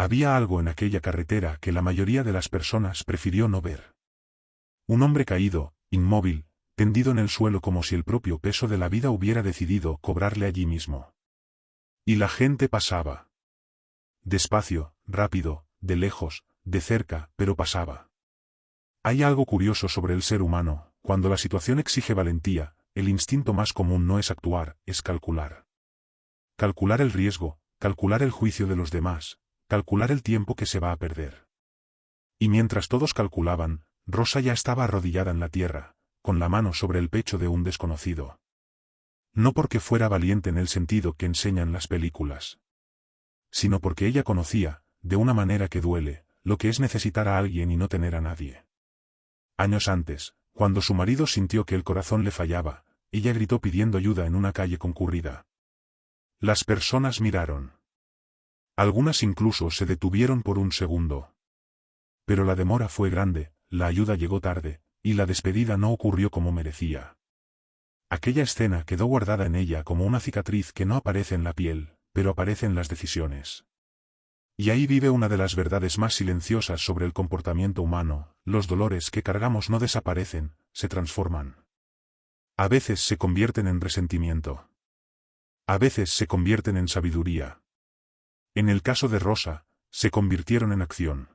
Había algo en aquella carretera que la mayoría de las personas prefirió no ver. Un hombre caído, inmóvil, tendido en el suelo como si el propio peso de la vida hubiera decidido cobrarle allí mismo. Y la gente pasaba. Despacio, rápido, de lejos, de cerca, pero pasaba. Hay algo curioso sobre el ser humano: cuando la situación exige valentía, el instinto más común no es actuar, es calcular. Calcular el riesgo, calcular el juicio de los demás, calcular el tiempo que se va a perder. Y mientras todos calculaban, Rosa ya estaba arrodillada en la tierra, con la mano sobre el pecho de un desconocido. No porque fuera valiente en el sentido que enseñan las películas, sino porque ella conocía, de una manera que duele, lo que es necesitar a alguien y no tener a nadie. Años antes, cuando su marido sintió que el corazón le fallaba, ella gritó pidiendo ayuda en una calle concurrida. Las personas miraron. Algunas incluso se detuvieron por un segundo. Pero la demora fue grande, la ayuda llegó tarde, y la despedida no ocurrió como merecía. Aquella escena quedó guardada en ella como una cicatriz que no aparece en la piel, pero aparece en las decisiones. Y ahí vive una de las verdades más silenciosas sobre el comportamiento humano: los dolores que cargamos no desaparecen, se transforman. A veces se convierten en resentimiento. A veces se convierten en sabiduría. En el caso de Rosa, se convirtieron en acción.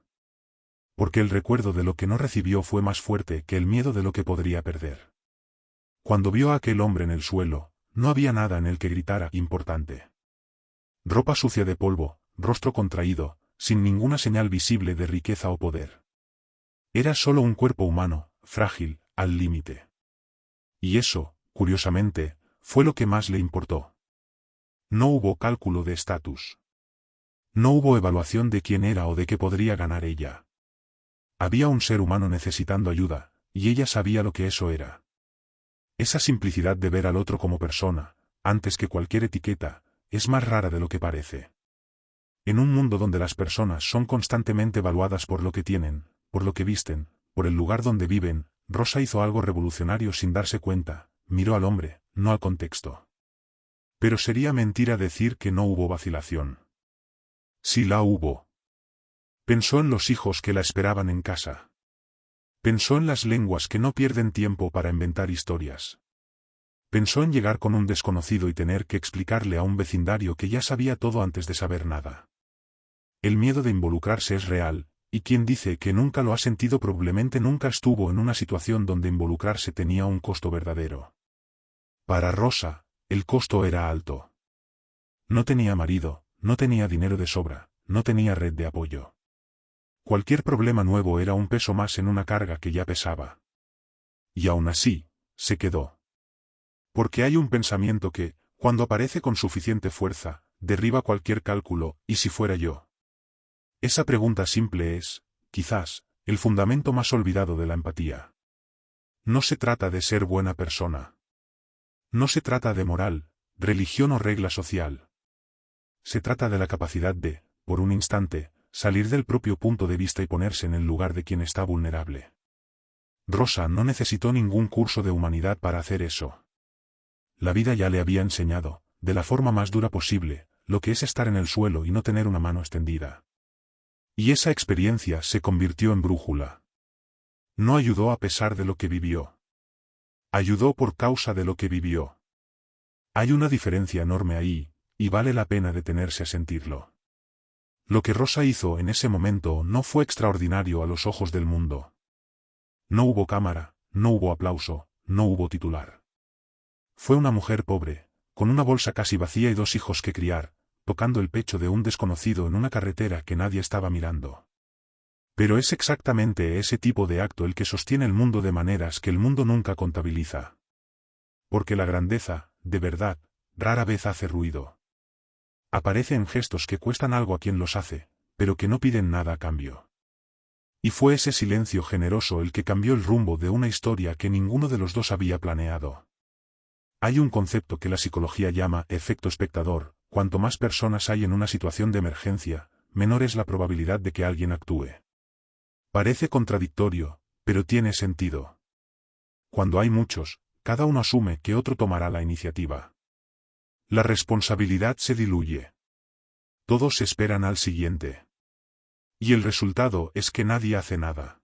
Porque el recuerdo de lo que no recibió fue más fuerte que el miedo de lo que podría perder. Cuando vio a aquel hombre en el suelo, no había nada en el que gritara importante. Ropa sucia de polvo, rostro contraído, sin ninguna señal visible de riqueza o poder. Era solo un cuerpo humano, frágil, al límite. Y eso, curiosamente, fue lo que más le importó. No hubo cálculo de estatus. No hubo evaluación de quién era o de qué podría ganar ella. Había un ser humano necesitando ayuda, y ella sabía lo que eso era. Esa simplicidad de ver al otro como persona, antes que cualquier etiqueta, es más rara de lo que parece. En un mundo donde las personas son constantemente evaluadas por lo que tienen, por lo que visten, por el lugar donde viven, Rosa hizo algo revolucionario sin darse cuenta: miró al hombre, no al contexto. Pero sería mentira decir que no hubo vacilación. Sí la hubo. Pensó en los hijos que la esperaban en casa. Pensó en las lenguas que no pierden tiempo para inventar historias. Pensó en llegar con un desconocido y tener que explicarle a un vecindario que ya sabía todo antes de saber nada. El miedo de involucrarse es real, y quien dice que nunca lo ha sentido probablemente nunca estuvo en una situación donde involucrarse tenía un costo verdadero. Para Rosa, el costo era alto. No tenía marido, no tenía dinero de sobra, no tenía red de apoyo. Cualquier problema nuevo era un peso más en una carga que ya pesaba. Y aún así, se quedó. Porque hay un pensamiento que, cuando aparece con suficiente fuerza, derriba cualquier cálculo: ¿y si fuera yo? Esa pregunta simple es, quizás, el fundamento más olvidado de la empatía. No se trata de ser buena persona. No se trata de moral, religión o regla social. Se trata de la capacidad de, por un instante, salir del propio punto de vista y ponerse en el lugar de quien está vulnerable. Rosa no necesitó ningún curso de humanidad para hacer eso. La vida ya le había enseñado, de la forma más dura posible, lo que es estar en el suelo y no tener una mano extendida. Y esa experiencia se convirtió en brújula. No ayudó a pesar de lo que vivió. Ayudó por causa de lo que vivió. Hay una diferencia enorme ahí, y vale la pena detenerse a sentirlo. Lo que Rosa hizo en ese momento no fue extraordinario a los ojos del mundo. No hubo cámara, no hubo aplauso, no hubo titular. Fue una mujer pobre, con una bolsa casi vacía y 2 hijos que criar, tocando el pecho de un desconocido en una carretera que nadie estaba mirando. Pero es exactamente ese tipo de acto el que sostiene el mundo de maneras que el mundo nunca contabiliza. Porque la grandeza, de verdad, rara vez hace ruido. Aparece en gestos que cuestan algo a quien los hace, pero que no piden nada a cambio. Y fue ese silencio generoso el que cambió el rumbo de una historia que ninguno de los dos había planeado. Hay un concepto que la psicología llama efecto espectador: cuanto más personas hay en una situación de emergencia, menor es la probabilidad de que alguien actúe. Parece contradictorio, pero tiene sentido. Cuando hay muchos, cada uno asume que otro tomará la iniciativa. La responsabilidad se diluye. Todos esperan al siguiente. Y el resultado es que nadie hace nada.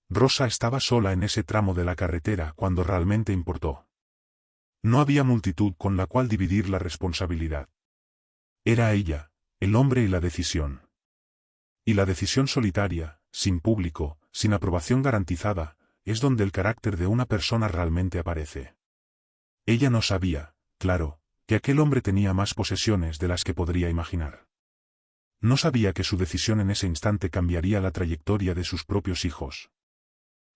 Rosa estaba sola en ese tramo de la carretera cuando realmente importó. No había multitud con la cual dividir la responsabilidad. Era ella, el hombre y la decisión. Y la decisión solitaria, sin público, sin aprobación garantizada, es donde el carácter de una persona realmente aparece. Ella no sabía, claro, que aquel hombre tenía más posesiones de las que podría imaginar. No sabía que su decisión en ese instante cambiaría la trayectoria de sus propios hijos.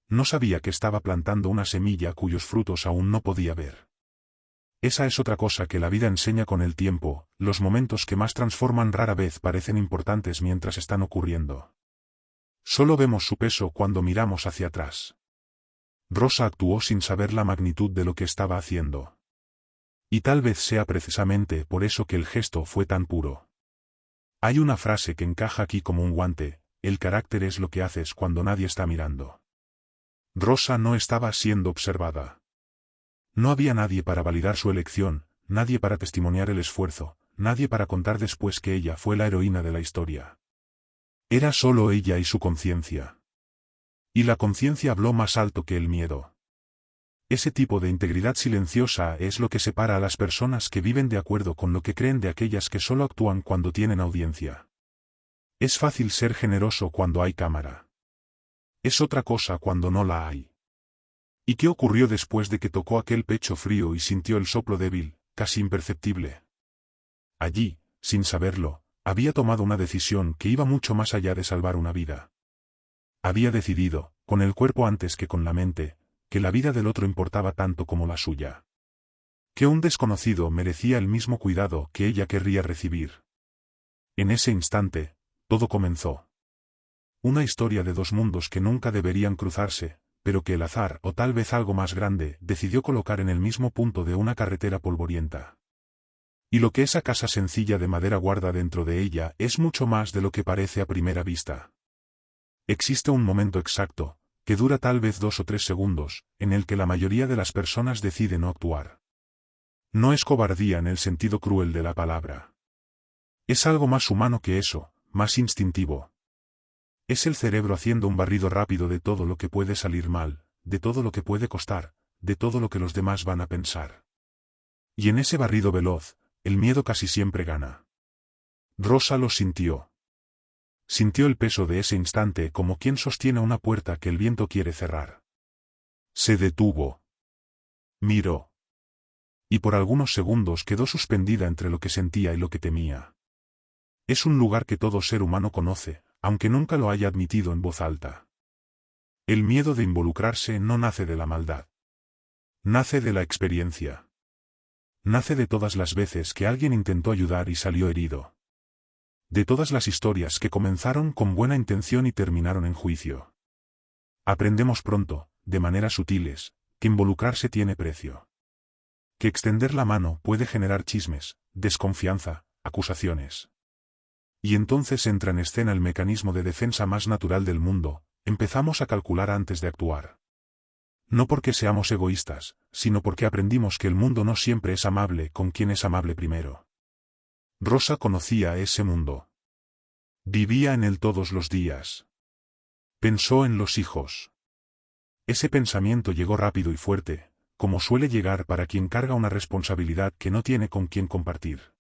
No sabía que estaba plantando una semilla cuyos frutos aún no podía ver. Esa es otra cosa que la vida enseña con el tiempo, los momentos que más transforman rara vez parecen importantes mientras están ocurriendo. Solo vemos su peso cuando miramos hacia atrás. Rosa actuó sin saber la magnitud de lo que estaba haciendo. Y tal vez sea precisamente por eso que el gesto fue tan puro. Hay una frase que encaja aquí como un guante: el carácter es lo que haces cuando nadie está mirando. Rosa no estaba siendo observada. No había nadie para validar su elección, nadie para testimoniar el esfuerzo, nadie para contar después que ella fue la heroína de la historia. Era solo ella y su conciencia. Y la conciencia habló más alto que el miedo. Ese tipo de integridad silenciosa es lo que separa a las personas que viven de acuerdo con lo que creen de aquellas que solo actúan cuando tienen audiencia. Es fácil ser generoso cuando hay cámara. Es otra cosa cuando no la hay. ¿Y qué ocurrió después de que tocó aquel pecho frío y sintió el soplo débil, casi imperceptible? Allí, sin saberlo, había tomado una decisión que iba mucho más allá de salvar una vida. Había decidido, con el cuerpo antes que con la mente, que la vida del otro importaba tanto como la suya. Que un desconocido merecía el mismo cuidado que ella querría recibir. En ese instante, todo comenzó. Una historia de dos mundos que nunca deberían cruzarse, pero que el azar, o tal vez algo más grande, decidió colocar en el mismo punto de una carretera polvorienta. Y lo que esa casa sencilla de madera guarda dentro de ella es mucho más de lo que parece a primera vista. Existe un momento exacto, que dura tal vez 2 o 3 segundos, en el que la mayoría de las personas decide no actuar. No es cobardía en el sentido cruel de la palabra. Es algo más humano que eso, más instintivo. Es el cerebro haciendo un barrido rápido de todo lo que puede salir mal, de todo lo que puede costar, de todo lo que los demás van a pensar. Y en ese barrido veloz, el miedo casi siempre gana. Rosa lo sintió. Sintió el peso de ese instante como quien sostiene una puerta que el viento quiere cerrar. Se detuvo. Miró. Y por algunos segundos quedó suspendida entre lo que sentía y lo que temía. Es un lugar que todo ser humano conoce, aunque nunca lo haya admitido en voz alta. El miedo de involucrarse no nace de la maldad. Nace de la experiencia. Nace de todas las veces que alguien intentó ayudar y salió herido. De todas las historias que comenzaron con buena intención y terminaron en juicio. Aprendemos pronto, de maneras sutiles, que involucrarse tiene precio. Que extender la mano puede generar chismes, desconfianza, acusaciones. Y entonces entra en escena el mecanismo de defensa más natural del mundo: empezamos a calcular antes de actuar. No porque seamos egoístas, sino porque aprendimos que el mundo no siempre es amable con quien es amable primero. Rosa conocía ese mundo. Vivía en él todos los días. Pensó en los hijos. Ese pensamiento llegó rápido y fuerte, como suele llegar para quien carga una responsabilidad que no tiene con quien compartir.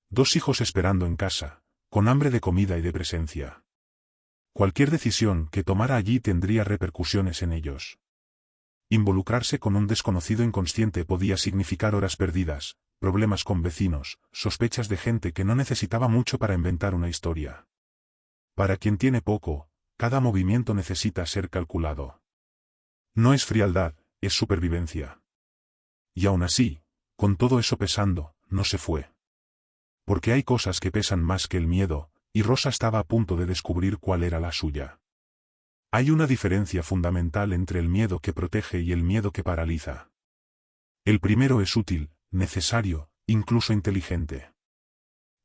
2 hijos esperando en casa, con hambre de comida y de presencia. Cualquier decisión que tomara allí tendría repercusiones en ellos. Involucrarse con un desconocido inconsciente podía significar horas perdidas, problemas con vecinos, sospechas de gente que no necesitaba mucho para inventar una historia. Para quien tiene poco, cada movimiento necesita ser calculado. No es frialdad, es supervivencia. Y aún así, con todo eso pesando, no se fue. Porque hay cosas que pesan más que el miedo, y Rosa estaba a punto de descubrir cuál era la suya. Hay una diferencia fundamental entre el miedo que protege y el miedo que paraliza. El primero es útil, necesario, incluso inteligente.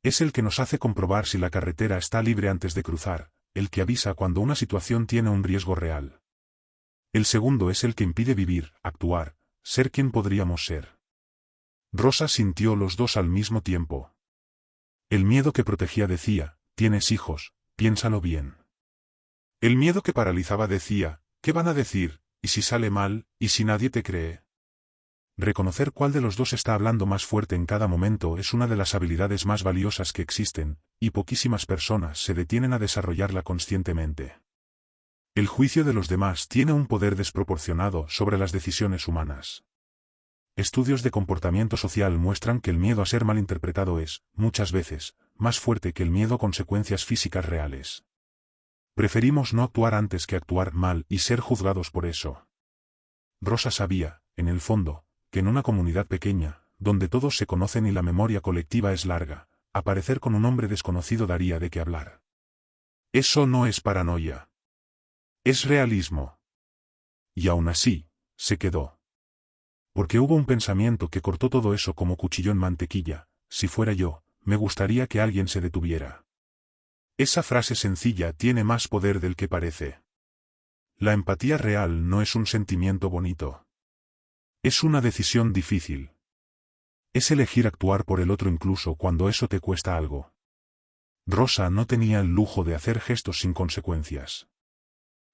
Es el que nos hace comprobar si la carretera está libre antes de cruzar, el que avisa cuando una situación tiene un riesgo real. El segundo es el que impide vivir, actuar, ser quien podríamos ser. Rosa sintió los dos al mismo tiempo. El miedo que protegía decía: tienes hijos, Piénsalo bien. El miedo que paralizaba decía, ¿qué van a decir? ¿Y si sale mal? ¿Y si nadie te cree? Reconocer cuál de los dos está hablando más fuerte en cada momento es una de las habilidades más valiosas que existen, y poquísimas personas se detienen a desarrollarla conscientemente. El juicio de los demás tiene un poder desproporcionado sobre las decisiones humanas. Estudios de comportamiento social muestran que el miedo a ser malinterpretado es, muchas veces, más fuerte que el miedo a consecuencias físicas reales. Preferimos no actuar antes que actuar mal y ser juzgados por eso. Rosa sabía, en el fondo, que en una comunidad pequeña, donde todos se conocen y la memoria colectiva es larga, aparecer con un hombre desconocido daría de qué hablar. Eso no es paranoia. Es realismo. Y aún así, se quedó. Porque hubo un pensamiento que cortó todo eso como cuchillo en mantequilla: si fuera yo, me gustaría que alguien se detuviera. Esa frase sencilla tiene más poder del que parece. La empatía real no es un sentimiento bonito. Es una decisión difícil. Es elegir actuar por el otro incluso cuando eso te cuesta algo. Rosa no tenía el lujo de hacer gestos sin consecuencias.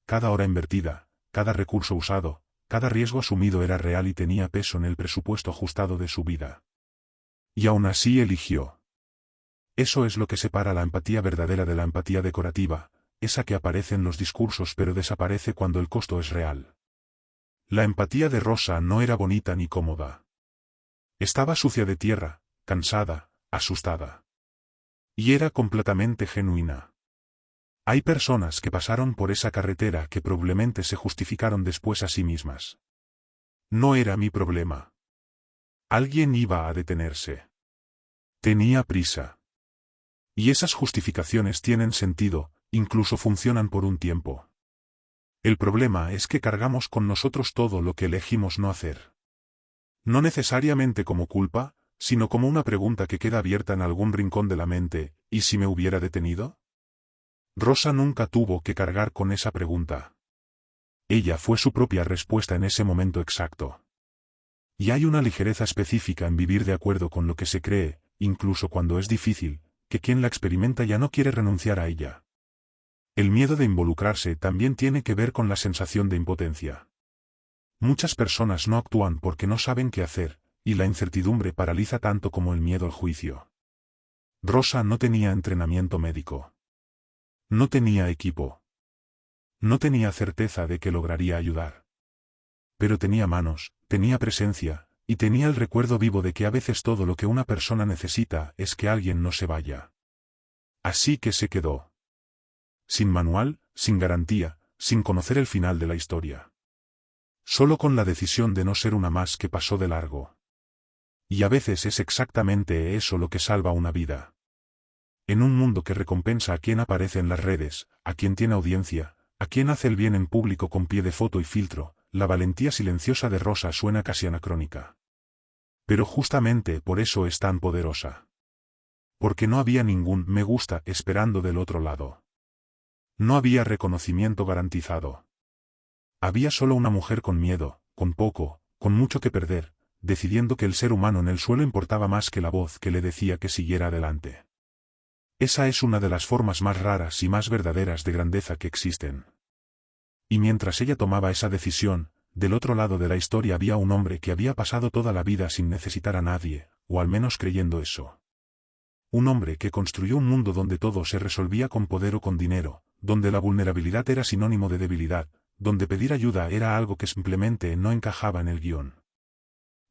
Cada hora invertida, cada recurso usado, cada riesgo asumido era real y tenía peso en el presupuesto ajustado de su vida. Y aún así eligió. Eso es lo que separa la empatía verdadera de la empatía decorativa, esa que aparece en los discursos pero desaparece cuando el costo es real. La empatía de Rosa no era bonita ni cómoda. Estaba sucia de tierra, cansada, asustada. Y era completamente genuina. Hay personas que pasaron por esa carretera que probablemente se justificaron después a sí mismas. No era mi problema. Alguien iba a detenerse. Tenía prisa. Y esas justificaciones tienen sentido, incluso funcionan por un tiempo. El problema es que cargamos con nosotros todo lo que elegimos no hacer. No necesariamente como culpa, sino como una pregunta que queda abierta en algún rincón de la mente: ¿y si me hubiera detenido? Rosa nunca tuvo que cargar con esa pregunta. Ella fue su propia respuesta en ese momento exacto. Y hay una ligereza específica en vivir de acuerdo con lo que se cree, incluso cuando es difícil, que quien la experimenta ya no quiere renunciar a ella. El miedo de involucrarse también tiene que ver con la sensación de impotencia. Muchas personas no actúan porque no saben qué hacer, y la incertidumbre paraliza tanto como el miedo al juicio. Rosa no tenía entrenamiento médico. No tenía equipo. No tenía certeza de que lograría ayudar. Pero tenía manos, tenía presencia, y tenía el recuerdo vivo de que a veces todo lo que una persona necesita es que alguien no se vaya. Así que se quedó. Sin manual, sin garantía, sin conocer el final de la historia. Solo con la decisión de no ser una más que pasó de largo. Y a veces es exactamente eso lo que salva una vida. En un mundo que recompensa a quien aparece en las redes, a quien tiene audiencia, a quien hace el bien en público con pie de foto y filtro, la valentía silenciosa de Rosa suena casi anacrónica. Pero justamente por eso es tan poderosa. Porque no había ningún me gusta esperando del otro lado. No había reconocimiento garantizado. Había solo una mujer con miedo, con poco, con mucho que perder, decidiendo que el ser humano en el suelo importaba más que la voz que le decía que siguiera adelante. Esa es una de las formas más raras y más verdaderas de grandeza que existen. Y mientras ella tomaba esa decisión, del otro lado de la historia había un hombre que había pasado toda la vida sin necesitar a nadie, o al menos creyendo eso. Un hombre que construyó un mundo donde todo se resolvía con poder o con dinero, donde la vulnerabilidad era sinónimo de debilidad, donde pedir ayuda era algo que simplemente no encajaba en el guión.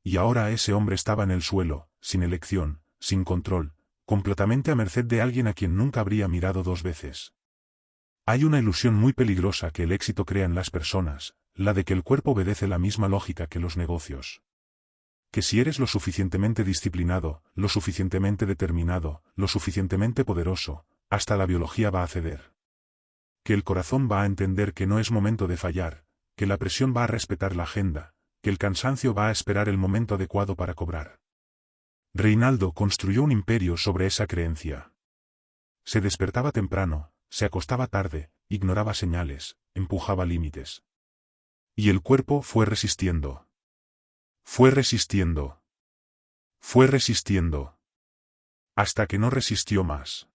Y ahora ese hombre estaba en el suelo, sin elección, sin control, completamente a merced de alguien a quien nunca habría mirado dos veces. Hay una ilusión muy peligrosa que el éxito crea en las personas, la de que el cuerpo obedece la misma lógica que los negocios. Que si eres lo suficientemente disciplinado, lo suficientemente determinado, lo suficientemente poderoso, hasta la biología va a ceder. Que el corazón va a entender que no es momento de fallar, que la presión va a respetar la agenda, que el cansancio va a esperar el momento adecuado para cobrar. Reinaldo construyó un imperio sobre esa creencia. Se despertaba temprano, se acostaba tarde, ignoraba señales, empujaba límites. Y el cuerpo fue resistiendo. Fue resistiendo. Fue resistiendo. Hasta que no resistió más.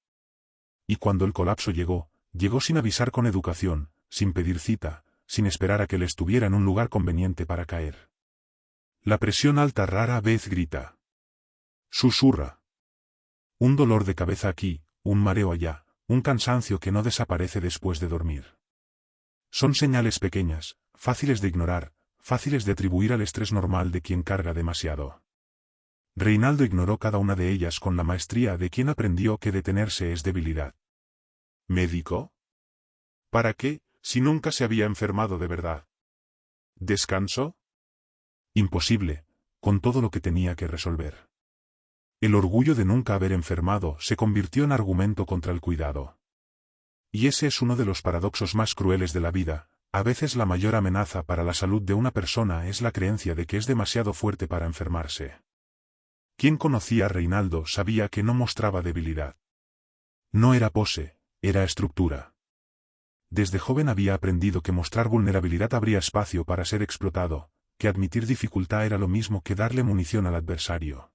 Y cuando el colapso llegó, llegó sin avisar con educación, sin pedir cita, sin esperar a que él estuviera en un lugar conveniente para caer. La presión alta rara vez grita. Susurra. Un dolor de cabeza aquí, un mareo allá, un cansancio que no desaparece después de dormir. Son señales pequeñas, fáciles de ignorar, fáciles de atribuir al estrés normal de quien carga demasiado. Reinaldo ignoró cada una de ellas con la maestría de quien aprendió que detenerse es debilidad. ¿Médico? ¿Para qué, si nunca se había enfermado de verdad? ¿Descanso? Imposible, con todo lo que tenía que resolver. El orgullo de nunca haber enfermado se convirtió en argumento contra el cuidado. Y ese es uno de los paradoxos más crueles de la vida. A veces la mayor amenaza para la salud de una persona es la creencia de que es demasiado fuerte para enfermarse. Quien conocía a Reinaldo sabía que no mostraba debilidad. No era pose, era estructura. Desde joven había aprendido que mostrar vulnerabilidad abría espacio para ser explotado, que admitir dificultad era lo mismo que darle munición al adversario.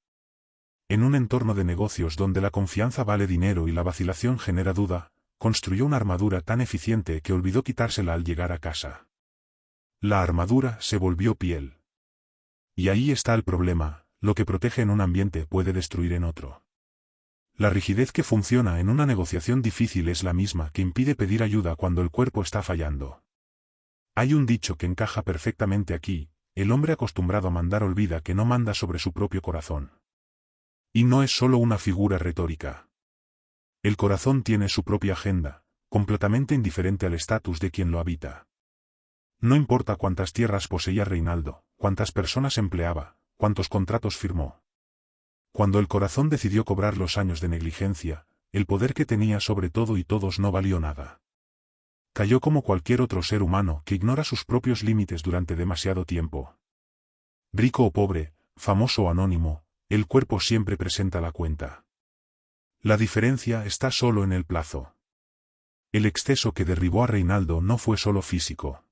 En un entorno de negocios donde la confianza vale dinero y la vacilación genera duda, construyó una armadura tan eficiente que olvidó quitársela al llegar a casa. La armadura se volvió piel. Y ahí está el problema, lo que protege en un ambiente puede destruir en otro. La rigidez que funciona en una negociación difícil es la misma que impide pedir ayuda cuando el cuerpo está fallando. Hay un dicho que encaja perfectamente aquí: el hombre acostumbrado a mandar olvida que no manda sobre su propio corazón. Y no es solo una figura retórica. El corazón tiene su propia agenda, completamente indiferente al estatus de quien lo habita. No importa cuántas tierras poseía Reinaldo, cuántas personas empleaba, cuántos contratos firmó. Cuando el corazón decidió cobrar los años de negligencia, el poder que tenía sobre todo y todos no valió nada. Cayó como cualquier otro ser humano que ignora sus propios límites durante demasiado tiempo. Rico o pobre, famoso o anónimo, el cuerpo siempre presenta la cuenta. La diferencia está solo en el plazo. El exceso que derribó a Reinaldo no fue solo físico.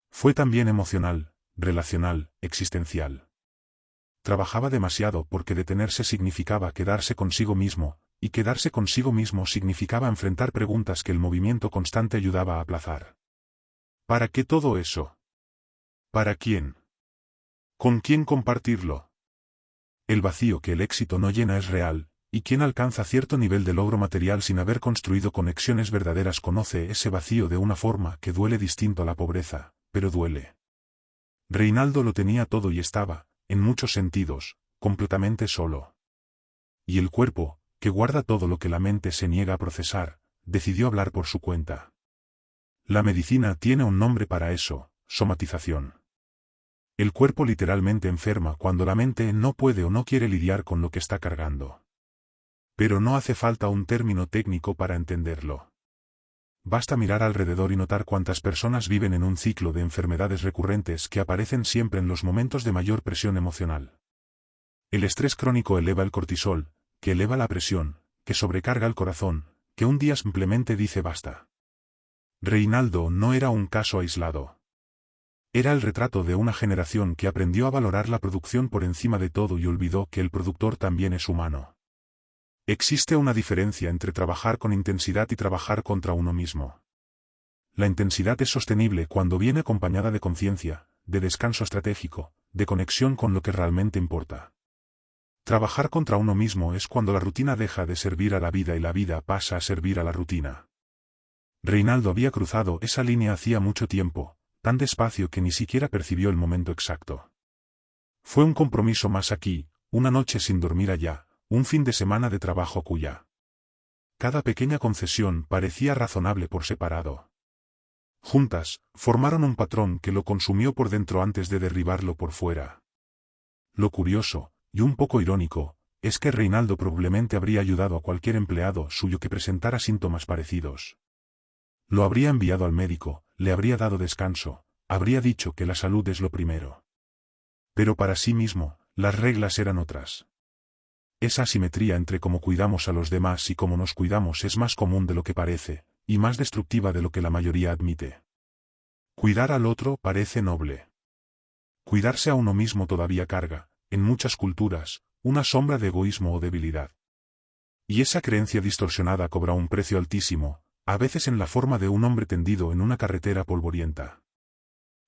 Fue también emocional, relacional, existencial. Trabajaba demasiado porque detenerse significaba quedarse consigo mismo, y quedarse consigo mismo significaba enfrentar preguntas que el movimiento constante ayudaba a aplazar. ¿Para qué todo eso? ¿Para quién? ¿Con quién compartirlo? El vacío que el éxito no llena es real, y quien alcanza cierto nivel de logro material sin haber construido conexiones verdaderas conoce ese vacío de una forma que duele distinto a la pobreza, pero duele. Reinaldo lo tenía todo y estaba, en muchos sentidos, completamente solo. Y el cuerpo, que guarda todo lo que la mente se niega a procesar, decidió hablar por su cuenta. La medicina tiene un nombre para eso: somatización. El cuerpo literalmente enferma cuando la mente no puede o no quiere lidiar con lo que está cargando. Pero no hace falta un término técnico para entenderlo. Basta mirar alrededor y notar cuántas personas viven en un ciclo de enfermedades recurrentes que aparecen siempre en los momentos de mayor presión emocional. El estrés crónico eleva el cortisol, que eleva la presión, que sobrecarga el corazón, que un día simplemente dice basta. Reinaldo no era un caso aislado. Era el retrato de una generación que aprendió a valorar la producción por encima de todo y olvidó que el productor también es humano. Existe una diferencia entre trabajar con intensidad y trabajar contra uno mismo. La intensidad es sostenible cuando viene acompañada de conciencia, de descanso estratégico, de conexión con lo que realmente importa. Trabajar contra uno mismo es cuando la rutina deja de servir a la vida y la vida pasa a servir a la rutina. Reinaldo había cruzado esa línea hacía mucho tiempo, tan despacio que ni siquiera percibió el momento exacto. Fue un compromiso más aquí, una noche sin dormir allá, un fin de semana de trabajo cuya. Cada pequeña concesión parecía razonable por separado. Juntas, formaron un patrón que lo consumió por dentro antes de derribarlo por fuera. Lo curioso, y un poco irónico, es que Reinaldo probablemente habría ayudado a cualquier empleado suyo que presentara síntomas parecidos. Lo habría enviado al médico, le habría dado descanso, habría dicho que la salud es lo primero. Pero para sí mismo, las reglas eran otras. Esa asimetría entre cómo cuidamos a los demás y cómo nos cuidamos es más común de lo que parece, y más destructiva de lo que la mayoría admite. Cuidar al otro parece noble. Cuidarse a uno mismo todavía carga, en muchas culturas, una sombra de egoísmo o debilidad. Y esa creencia distorsionada cobra un precio altísimo, a veces en la forma de un hombre tendido en una carretera polvorienta.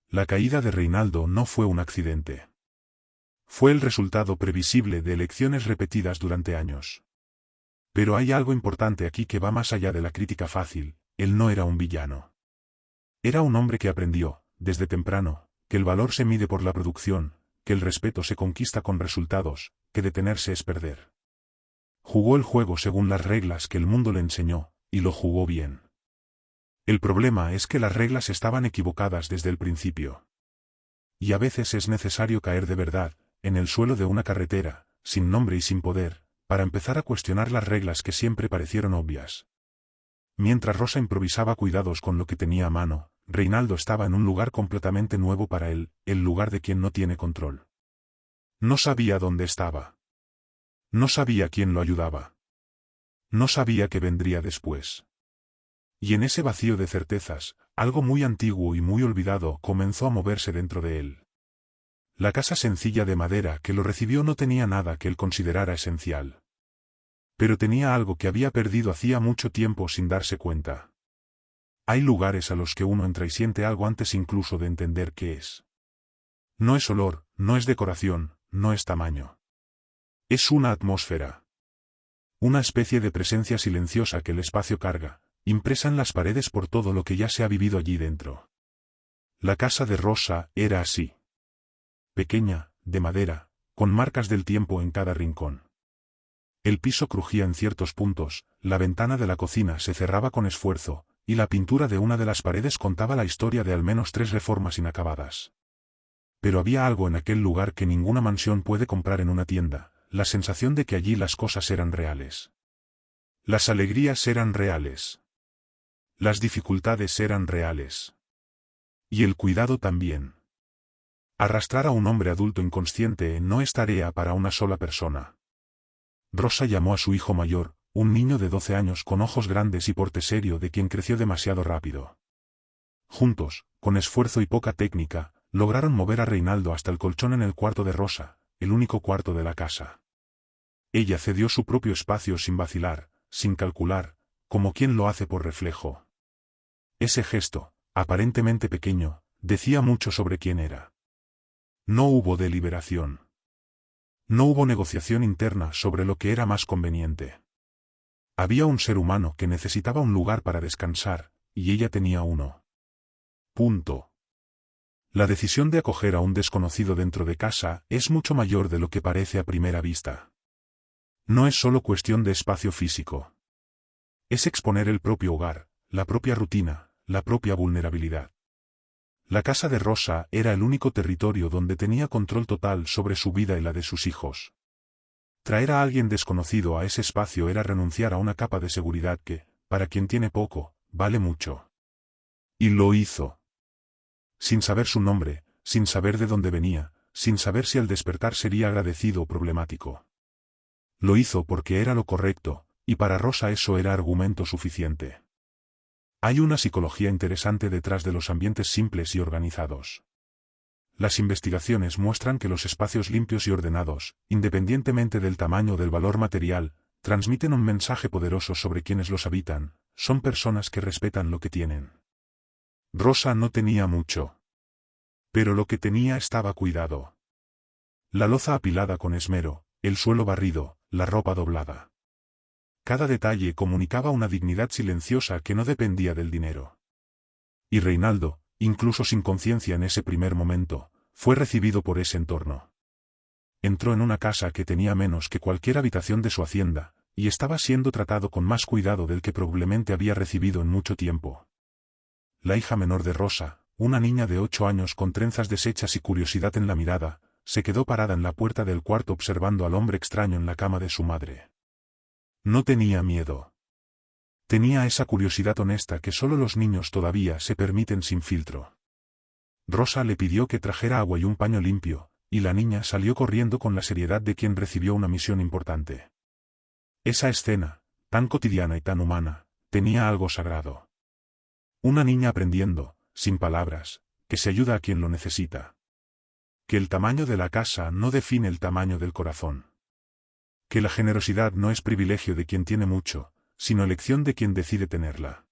La caída de Reinaldo no fue un accidente. Fue el resultado previsible de elecciones repetidas durante años. Pero hay algo importante aquí que va más allá de la crítica fácil: él no era un villano. Era un hombre que aprendió, desde temprano, que el valor se mide por la producción, que el respeto se conquista con resultados, que detenerse es perder. Jugó el juego según las reglas que el mundo le enseñó, y lo jugó bien. El problema es que las reglas estaban equivocadas desde el principio. Y a veces es necesario caer de verdad, en el suelo de una carretera, sin nombre y sin poder, para empezar a cuestionar las reglas que siempre parecieron obvias. Mientras Rosa improvisaba cuidados con lo que tenía a mano, Reinaldo estaba en un lugar completamente nuevo para él, el lugar de quien no tiene control. No sabía dónde estaba. No sabía quién lo ayudaba. No sabía qué vendría después. Y en ese vacío de certezas, algo muy antiguo y muy olvidado comenzó a moverse dentro de él. La casa sencilla de madera que lo recibió no tenía nada que él considerara esencial. Pero tenía algo que había perdido hacía mucho tiempo sin darse cuenta. Hay lugares a los que uno entra y siente algo antes incluso de entender qué es. No es olor, no es decoración, no es tamaño. Es una atmósfera. Una especie de presencia silenciosa que el espacio carga, impresa en las paredes por todo lo que ya se ha vivido allí dentro. La casa de Rosa era así. Pequeña, de madera, con marcas del tiempo en cada rincón. El piso crujía en ciertos puntos, la ventana de la cocina se cerraba con esfuerzo, y la pintura de una de las paredes contaba la historia de al menos 3 reformas inacabadas. Pero había algo en aquel lugar que ninguna mansión puede comprar en una tienda, la sensación de que allí las cosas eran reales. Las alegrías eran reales. Las dificultades eran reales. Y el cuidado también. Arrastrar a un hombre adulto inconsciente no es tarea para una sola persona. Rosa llamó a su hijo mayor, un niño de 12 años con ojos grandes y porte serio de quien creció demasiado rápido. Juntos, con esfuerzo y poca técnica, lograron mover a Reinaldo hasta el colchón en el cuarto de Rosa, el único cuarto de la casa. Ella cedió su propio espacio sin vacilar, sin calcular, como quien lo hace por reflejo. Ese gesto, aparentemente pequeño, decía mucho sobre quién era. No hubo deliberación. No hubo negociación interna sobre lo que era más conveniente. Había un ser humano que necesitaba un lugar para descansar, y ella tenía uno. Punto. La decisión de acoger a un desconocido dentro de casa es mucho mayor de lo que parece a primera vista. No es solo cuestión de espacio físico. Es exponer el propio hogar, la propia rutina, la propia vulnerabilidad. La casa de Rosa era el único territorio donde tenía control total sobre su vida y la de sus hijos. Traer a alguien desconocido a ese espacio era renunciar a una capa de seguridad que, para quien tiene poco, vale mucho. Y lo hizo. Sin saber su nombre, sin saber de dónde venía, sin saber si al despertar sería agradecido o problemático. Lo hizo porque era lo correcto, y para Rosa eso era argumento suficiente. Hay una psicología interesante detrás de los ambientes simples y organizados. Las investigaciones muestran que los espacios limpios y ordenados, independientemente del tamaño o del valor material, transmiten un mensaje poderoso sobre quienes los habitan: son personas que respetan lo que tienen. Rosa no tenía mucho. Pero lo que tenía estaba cuidado. La loza apilada con esmero, el suelo barrido, la ropa doblada. Cada detalle comunicaba una dignidad silenciosa que no dependía del dinero. Y Reinaldo, incluso sin conciencia en ese primer momento, fue recibido por ese entorno. Entró en una casa que tenía menos que cualquier habitación de su hacienda, y estaba siendo tratado con más cuidado del que probablemente había recibido en mucho tiempo. La hija menor de Rosa, una niña de 8 años con trenzas deshechas y curiosidad en la mirada, se quedó parada en la puerta del cuarto observando al hombre extraño en la cama de su madre. No tenía miedo. Tenía esa curiosidad honesta que solo los niños todavía se permiten sin filtro. Rosa le pidió que trajera agua y un paño limpio, y la niña salió corriendo con la seriedad de quien recibió una misión importante. Esa escena, tan cotidiana y tan humana, tenía algo sagrado. Una niña aprendiendo, sin palabras, que se ayuda a quien lo necesita. Que el tamaño de la casa no define el tamaño del corazón. Que la generosidad no es privilegio de quien tiene mucho, sino elección de quien decide tenerla.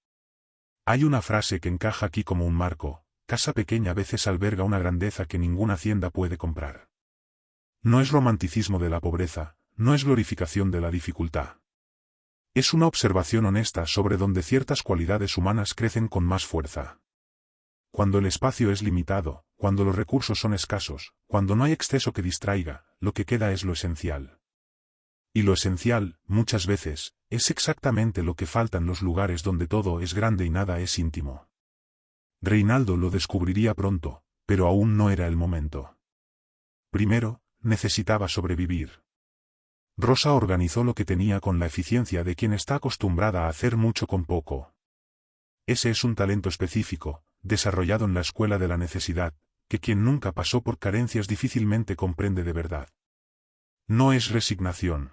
Hay una frase que encaja aquí como un marco: casa pequeña a veces alberga una grandeza que ninguna hacienda puede comprar. No es romanticismo de la pobreza, no es glorificación de la dificultad. Es una observación honesta sobre donde ciertas cualidades humanas crecen con más fuerza. Cuando el espacio es limitado, cuando los recursos son escasos, cuando no hay exceso que distraiga, lo que queda es lo esencial. Y lo esencial, muchas veces, es exactamente lo que falta en los lugares donde todo es grande y nada es íntimo. Reinaldo lo descubriría pronto, pero aún no era el momento. Primero, necesitaba sobrevivir. Rosa organizó lo que tenía con la eficiencia de quien está acostumbrada a hacer mucho con poco. Ese es un talento específico, desarrollado en la escuela de la necesidad, que quien nunca pasó por carencias difícilmente comprende de verdad. No es resignación.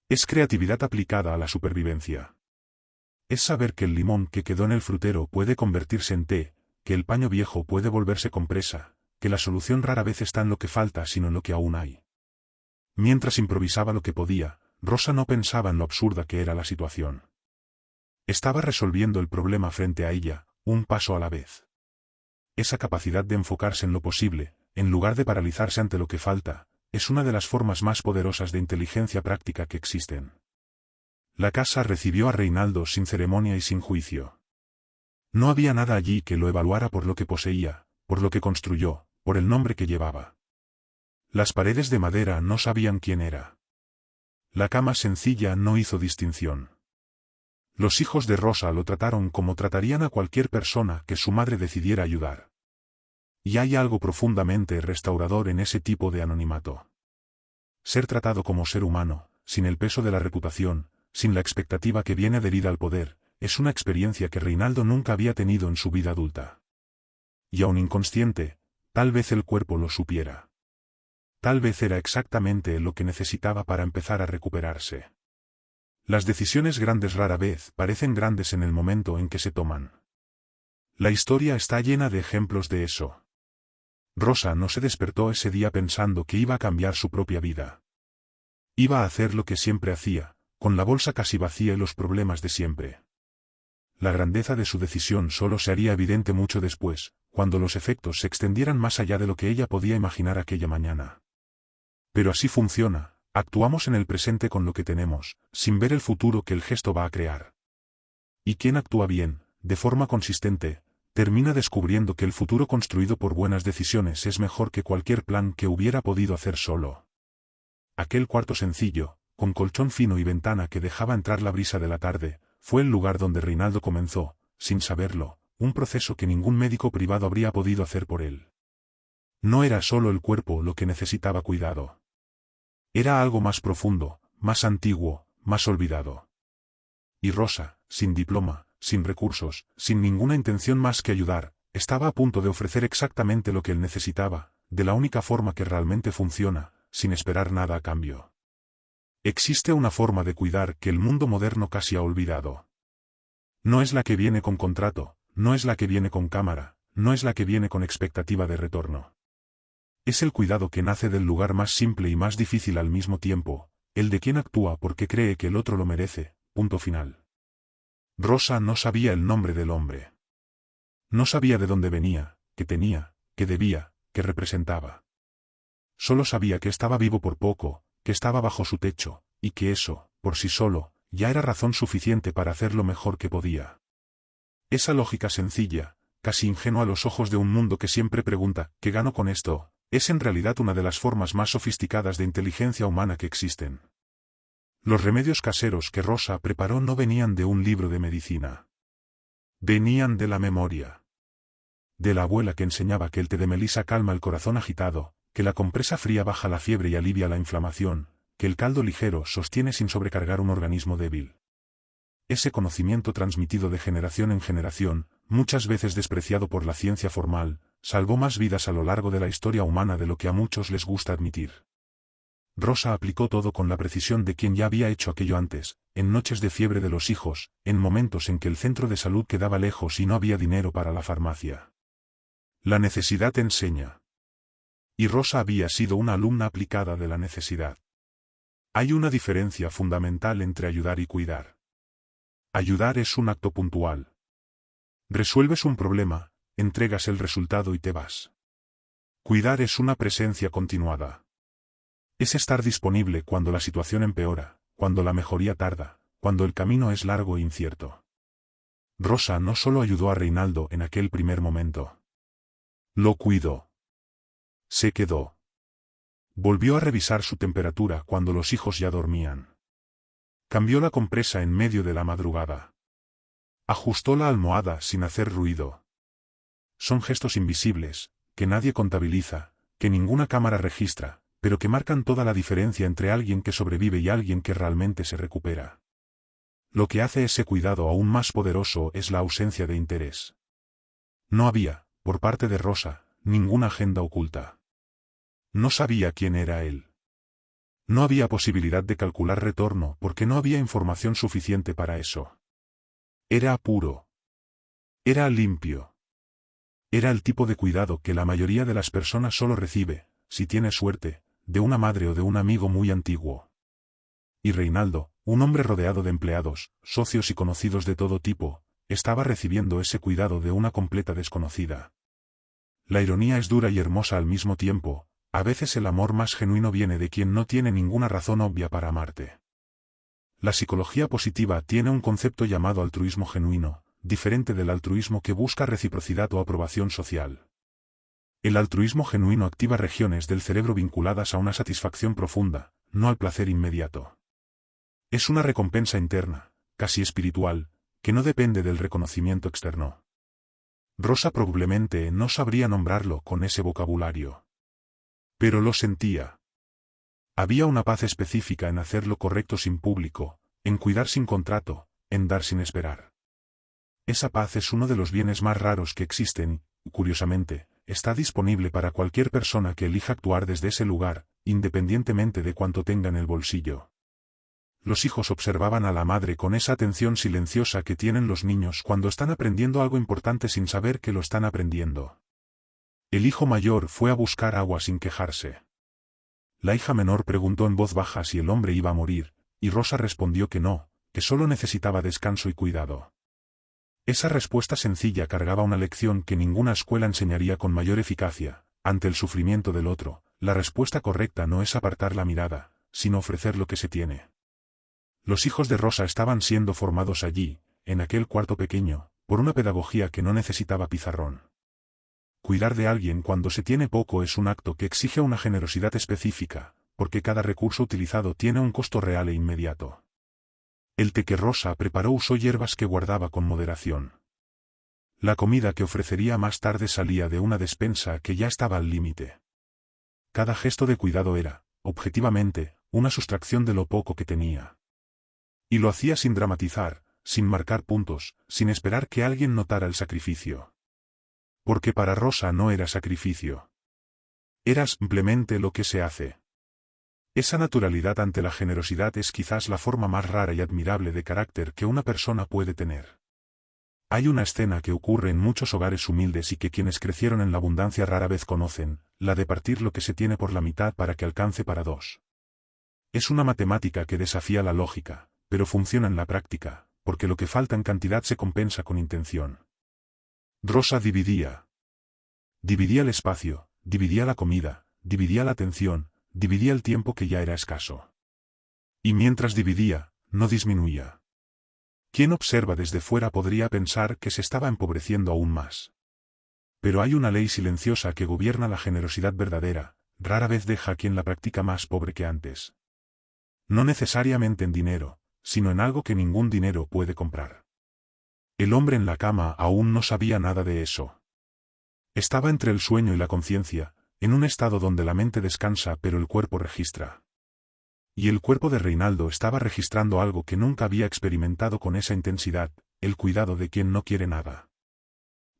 Es creatividad aplicada a la supervivencia. Es saber que el limón que quedó en el frutero puede convertirse en té, que el paño viejo puede volverse compresa, que la solución rara vez está en lo que falta sino en lo que aún hay. Mientras improvisaba lo que podía, Rosa no pensaba en lo absurda que era la situación. Estaba resolviendo el problema frente a ella, un paso a la vez. Esa capacidad de enfocarse en lo posible, en lugar de paralizarse ante lo que falta, es una de las formas más poderosas de inteligencia práctica que existen. La casa recibió a Reinaldo sin ceremonia y sin juicio. No había nada allí que lo evaluara por lo que poseía, por lo que construyó, por el nombre que llevaba. Las paredes de madera no sabían quién era. La cama sencilla no hizo distinción. Los hijos de Rosa lo trataron como tratarían a cualquier persona que su madre decidiera ayudar. Y hay algo profundamente restaurador en ese tipo de anonimato. Ser tratado como ser humano, sin el peso de la reputación, sin la expectativa que viene adherida al poder, es una experiencia que Reinaldo nunca había tenido en su vida adulta. Y aun inconsciente, tal vez el cuerpo lo supiera. Tal vez era exactamente lo que necesitaba para empezar a recuperarse. Las decisiones grandes rara vez parecen grandes en el momento en que se toman. La historia está llena de ejemplos de eso. Rosa no se despertó ese día pensando que iba a cambiar su propia vida. Iba a hacer lo que siempre hacía, con la bolsa casi vacía y los problemas de siempre. La grandeza de su decisión solo se haría evidente mucho después, cuando los efectos se extendieran más allá de lo que ella podía imaginar aquella mañana. Pero así funciona, actuamos en el presente con lo que tenemos, sin ver el futuro que el gesto va a crear. Y quien actúa bien, de forma consistente, termina descubriendo que el futuro construido por buenas decisiones es mejor que cualquier plan que hubiera podido hacer solo. Aquel cuarto sencillo, con colchón fino y ventana que dejaba entrar la brisa de la tarde, fue el lugar donde Reinaldo comenzó, sin saberlo, un proceso que ningún médico privado habría podido hacer por él. No era solo el cuerpo lo que necesitaba cuidado. Era algo más profundo, más antiguo, más olvidado. Y Rosa, sin diploma, sin recursos, sin ninguna intención más que ayudar, estaba a punto de ofrecer exactamente lo que él necesitaba, de la única forma que realmente funciona, sin esperar nada a cambio. Existe una forma de cuidar que el mundo moderno casi ha olvidado. No es la que viene con contrato, no es la que viene con cámara, no es la que viene con expectativa de retorno. Es el cuidado que nace del lugar más simple y más difícil al mismo tiempo, el de quien actúa porque cree que el otro lo merece, punto final. Rosa no sabía el nombre del hombre. No sabía de dónde venía, qué tenía, qué debía, qué representaba. Solo sabía que estaba vivo por poco, que estaba bajo su techo, y que eso, por sí solo, ya era razón suficiente para hacer lo mejor que podía. Esa lógica sencilla, casi ingenua a los ojos de un mundo que siempre pregunta, ¿qué gano con esto?, es en realidad una de las formas más sofisticadas de inteligencia humana que existen. Los remedios caseros que Rosa preparó no venían de un libro de medicina. Venían de la memoria. De la abuela que enseñaba que el té de melisa calma el corazón agitado, que la compresa fría baja la fiebre y alivia la inflamación, que el caldo ligero sostiene sin sobrecargar un organismo débil. Ese conocimiento transmitido de generación en generación, muchas veces despreciado por la ciencia formal, salvó más vidas a lo largo de la historia humana de lo que a muchos les gusta admitir. Rosa aplicó todo con la precisión de quien ya había hecho aquello antes, en noches de fiebre de los hijos, en momentos en que el centro de salud quedaba lejos y no había dinero para la farmacia. La necesidad enseña. Y Rosa había sido una alumna aplicada de la necesidad. Hay una diferencia fundamental entre ayudar y cuidar. Ayudar es un acto puntual. Resuelves un problema, entregas el resultado y te vas. Cuidar es una presencia continuada. Es estar disponible cuando la situación empeora, cuando la mejoría tarda, cuando el camino es largo e incierto. Rosa no solo ayudó a Reinaldo en aquel primer momento. Lo cuidó. Se quedó. Volvió a revisar su temperatura cuando los hijos ya dormían. Cambió la compresa en medio de la madrugada. Ajustó la almohada sin hacer ruido. Son gestos invisibles, que nadie contabiliza, que ninguna cámara registra, pero que marcan toda la diferencia entre alguien que sobrevive y alguien que realmente se recupera. Lo que hace ese cuidado aún más poderoso es la ausencia de interés. No había, por parte de Rosa, ninguna agenda oculta. No sabía quién era él. No había posibilidad de calcular retorno porque no había información suficiente para eso. Era puro. Era limpio. Era el tipo de cuidado que la mayoría de las personas solo recibe, si tiene suerte, de una madre o de un amigo muy antiguo. Y Reinaldo, un hombre rodeado de empleados, socios y conocidos de todo tipo, estaba recibiendo ese cuidado de una completa desconocida. La ironía es dura y hermosa al mismo tiempo, a veces el amor más genuino viene de quien no tiene ninguna razón obvia para amarte. La psicología positiva tiene un concepto llamado altruismo genuino, diferente del altruismo que busca reciprocidad o aprobación social. El altruismo genuino activa regiones del cerebro vinculadas a una satisfacción profunda, no al placer inmediato. Es una recompensa interna, casi espiritual, que no depende del reconocimiento externo. Rosa probablemente no sabría nombrarlo con ese vocabulario. Pero lo sentía. Había una paz específica en hacer lo correcto sin público, en cuidar sin contrato, en dar sin esperar. Esa paz es uno de los bienes más raros que existen y, curiosamente, está disponible para cualquier persona que elija actuar desde ese lugar, independientemente de cuánto tenga en el bolsillo. Los hijos observaban a la madre con esa atención silenciosa que tienen los niños cuando están aprendiendo algo importante sin saber que lo están aprendiendo. El hijo mayor fue a buscar agua sin quejarse. La hija menor preguntó en voz baja si el hombre iba a morir, y Rosa respondió que no, que solo necesitaba descanso y cuidado. Esa respuesta sencilla cargaba una lección que ninguna escuela enseñaría con mayor eficacia. Ante el sufrimiento del otro, la respuesta correcta no es apartar la mirada, sino ofrecer lo que se tiene. Los hijos de Rosa estaban siendo formados allí, en aquel cuarto pequeño, por una pedagogía que no necesitaba pizarrón. Cuidar de alguien cuando se tiene poco es un acto que exige una generosidad específica, porque cada recurso utilizado tiene un costo real e inmediato. El té que Rosa preparó usó hierbas que guardaba con moderación. La comida que ofrecería más tarde salía de una despensa que ya estaba al límite. Cada gesto de cuidado era, objetivamente, una sustracción de lo poco que tenía. Y lo hacía sin dramatizar, sin marcar puntos, sin esperar que alguien notara el sacrificio. Porque para Rosa no era sacrificio. Era simplemente lo que se hace. Esa naturalidad ante la generosidad es quizás la forma más rara y admirable de carácter que una persona puede tener. Hay una escena que ocurre en muchos hogares humildes y que quienes crecieron en la abundancia rara vez conocen, la de partir lo que se tiene por la mitad para que alcance para dos. Es una matemática que desafía la lógica, pero funciona en la práctica, porque lo que falta en cantidad se compensa con intención. Rosa dividía. Dividía el espacio, dividía la comida, dividía la atención, dividía el tiempo que ya era escaso. Y mientras dividía, no disminuía. Quien observa desde fuera podría pensar que se estaba empobreciendo aún más. Pero hay una ley silenciosa que gobierna la generosidad verdadera, rara vez deja a quien la practica más pobre que antes. No necesariamente en dinero, sino en algo que ningún dinero puede comprar. El hombre en la cama aún no sabía nada de eso. Estaba entre el sueño y la conciencia, en un estado donde la mente descansa pero el cuerpo registra. Y el cuerpo de Reinaldo estaba registrando algo que nunca había experimentado con esa intensidad, el cuidado de quien no quiere nada.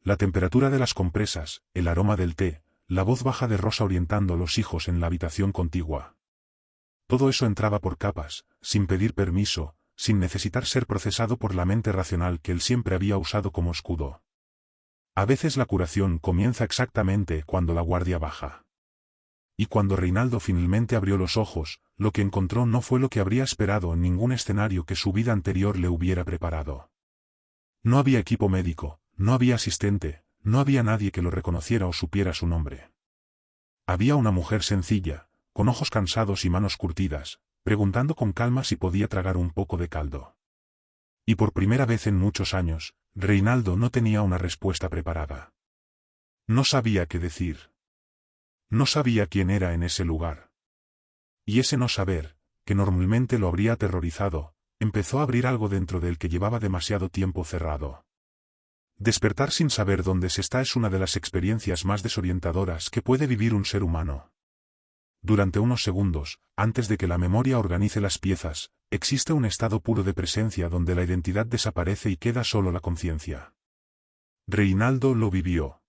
La temperatura de las compresas, el aroma del té, la voz baja de Rosa orientando a los hijos en la habitación contigua. Todo eso entraba por capas, sin pedir permiso, sin necesitar ser procesado por la mente racional que él siempre había usado como escudo. A veces la curación comienza exactamente cuando la guardia baja. Y cuando Reinaldo finalmente abrió los ojos, lo que encontró no fue lo que habría esperado en ningún escenario que su vida anterior le hubiera preparado. No había equipo médico, no había asistente, no había nadie que lo reconociera o supiera su nombre. Había una mujer sencilla, con ojos cansados y manos curtidas, preguntando con calma si podía tragar un poco de caldo. Y por primera vez en muchos años, Reinaldo no tenía una respuesta preparada. No sabía qué decir. No sabía quién era en ese lugar. Y ese no saber, que normalmente lo habría aterrorizado, empezó a abrir algo dentro de él que llevaba demasiado tiempo cerrado. Despertar sin saber dónde se está es una de las experiencias más desorientadoras que puede vivir un ser humano. Durante unos segundos, antes de que la memoria organice las piezas, existe un estado puro de presencia donde la identidad desaparece y queda solo la conciencia. Reinaldo lo vivió.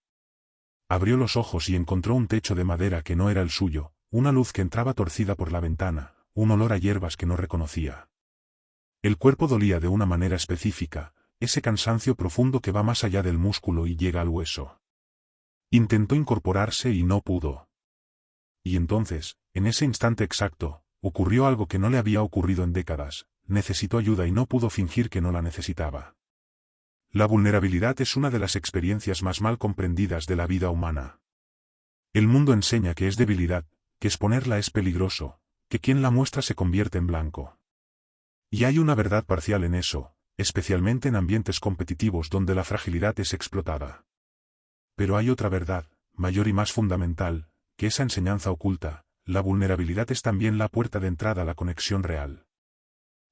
Abrió los ojos y encontró un techo de madera que no era el suyo, una luz que entraba torcida por la ventana, un olor a hierbas que no reconocía. El cuerpo dolía de una manera específica, ese cansancio profundo que va más allá del músculo y llega al hueso. Intentó incorporarse y no pudo. Y entonces, en ese instante exacto, ocurrió algo que no le había ocurrido en décadas, necesitó ayuda y no pudo fingir que no la necesitaba. La vulnerabilidad es una de las experiencias más mal comprendidas de la vida humana. El mundo enseña que es debilidad, que exponerla es peligroso, que quien la muestra se convierte en blanco. Y hay una verdad parcial en eso, especialmente en ambientes competitivos donde la fragilidad es explotada. Pero hay otra verdad, mayor y más fundamental, que esa enseñanza oculta: la vulnerabilidad es también la puerta de entrada a la conexión real.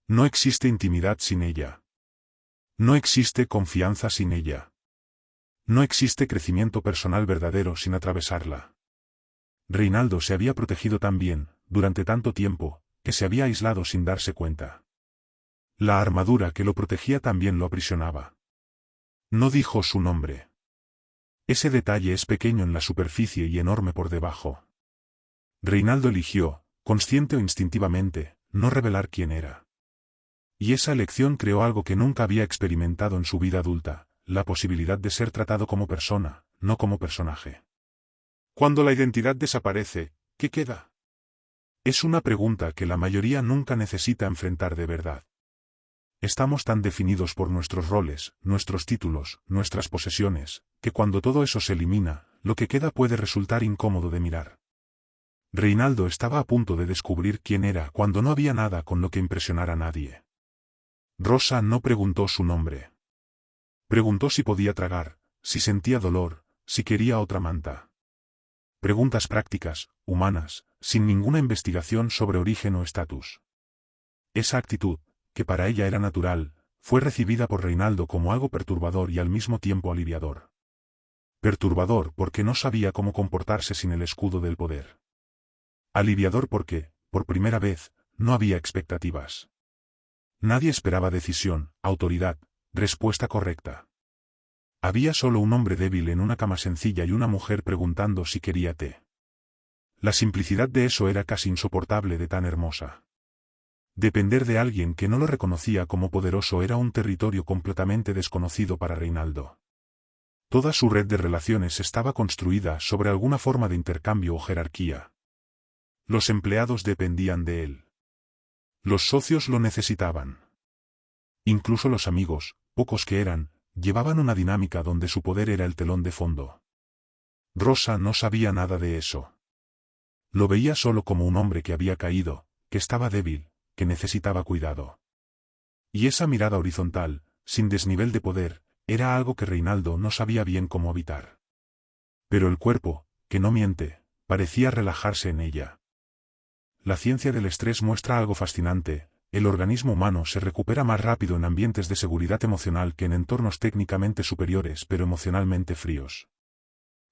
No existe intimidad sin ella. No existe confianza sin ella. No existe crecimiento personal verdadero sin atravesarla. Reinaldo se había protegido tan bien, durante tanto tiempo, que se había aislado sin darse cuenta. La armadura que lo protegía también lo aprisionaba. No dijo su nombre. Ese detalle es pequeño en la superficie y enorme por debajo. Reinaldo eligió, consciente o instintivamente, no revelar quién era. Y esa elección creó algo que nunca había experimentado en su vida adulta, la posibilidad de ser tratado como persona, no como personaje. Cuando la identidad desaparece, ¿qué queda? Es una pregunta que la mayoría nunca necesita enfrentar de verdad. Estamos tan definidos por nuestros roles, nuestros títulos, nuestras posesiones, que cuando todo eso se elimina, lo que queda puede resultar incómodo de mirar. Reinaldo estaba a punto de descubrir quién era cuando no había nada con lo que impresionar a nadie. Rosa no preguntó su nombre. Preguntó si podía tragar, si sentía dolor, si quería otra manta. Preguntas prácticas, humanas, sin ninguna investigación sobre origen o estatus. Esa actitud, que para ella era natural, fue recibida por Reinaldo como algo perturbador y al mismo tiempo aliviador. Perturbador porque no sabía cómo comportarse sin el escudo del poder. Aliviador porque, por primera vez, no había expectativas. Nadie esperaba decisión, autoridad, respuesta correcta. Había solo un hombre débil en una cama sencilla y una mujer preguntando si quería té. La simplicidad de eso era casi insoportable de tan hermosa. Depender de alguien que no lo reconocía como poderoso era un territorio completamente desconocido para Reinaldo. Toda su red de relaciones estaba construida sobre alguna forma de intercambio o jerarquía. Los empleados dependían de él. Los socios lo necesitaban. Incluso los amigos, pocos que eran, llevaban una dinámica donde su poder era el telón de fondo. Rosa no sabía nada de eso. Lo veía solo como un hombre que había caído, que estaba débil, que necesitaba cuidado. Y esa mirada horizontal, sin desnivel de poder, era algo que Reinaldo no sabía bien cómo habitar. Pero el cuerpo, que no miente, parecía relajarse en ella. La ciencia del estrés muestra algo fascinante: el organismo humano se recupera más rápido en ambientes de seguridad emocional que en entornos técnicamente superiores pero emocionalmente fríos.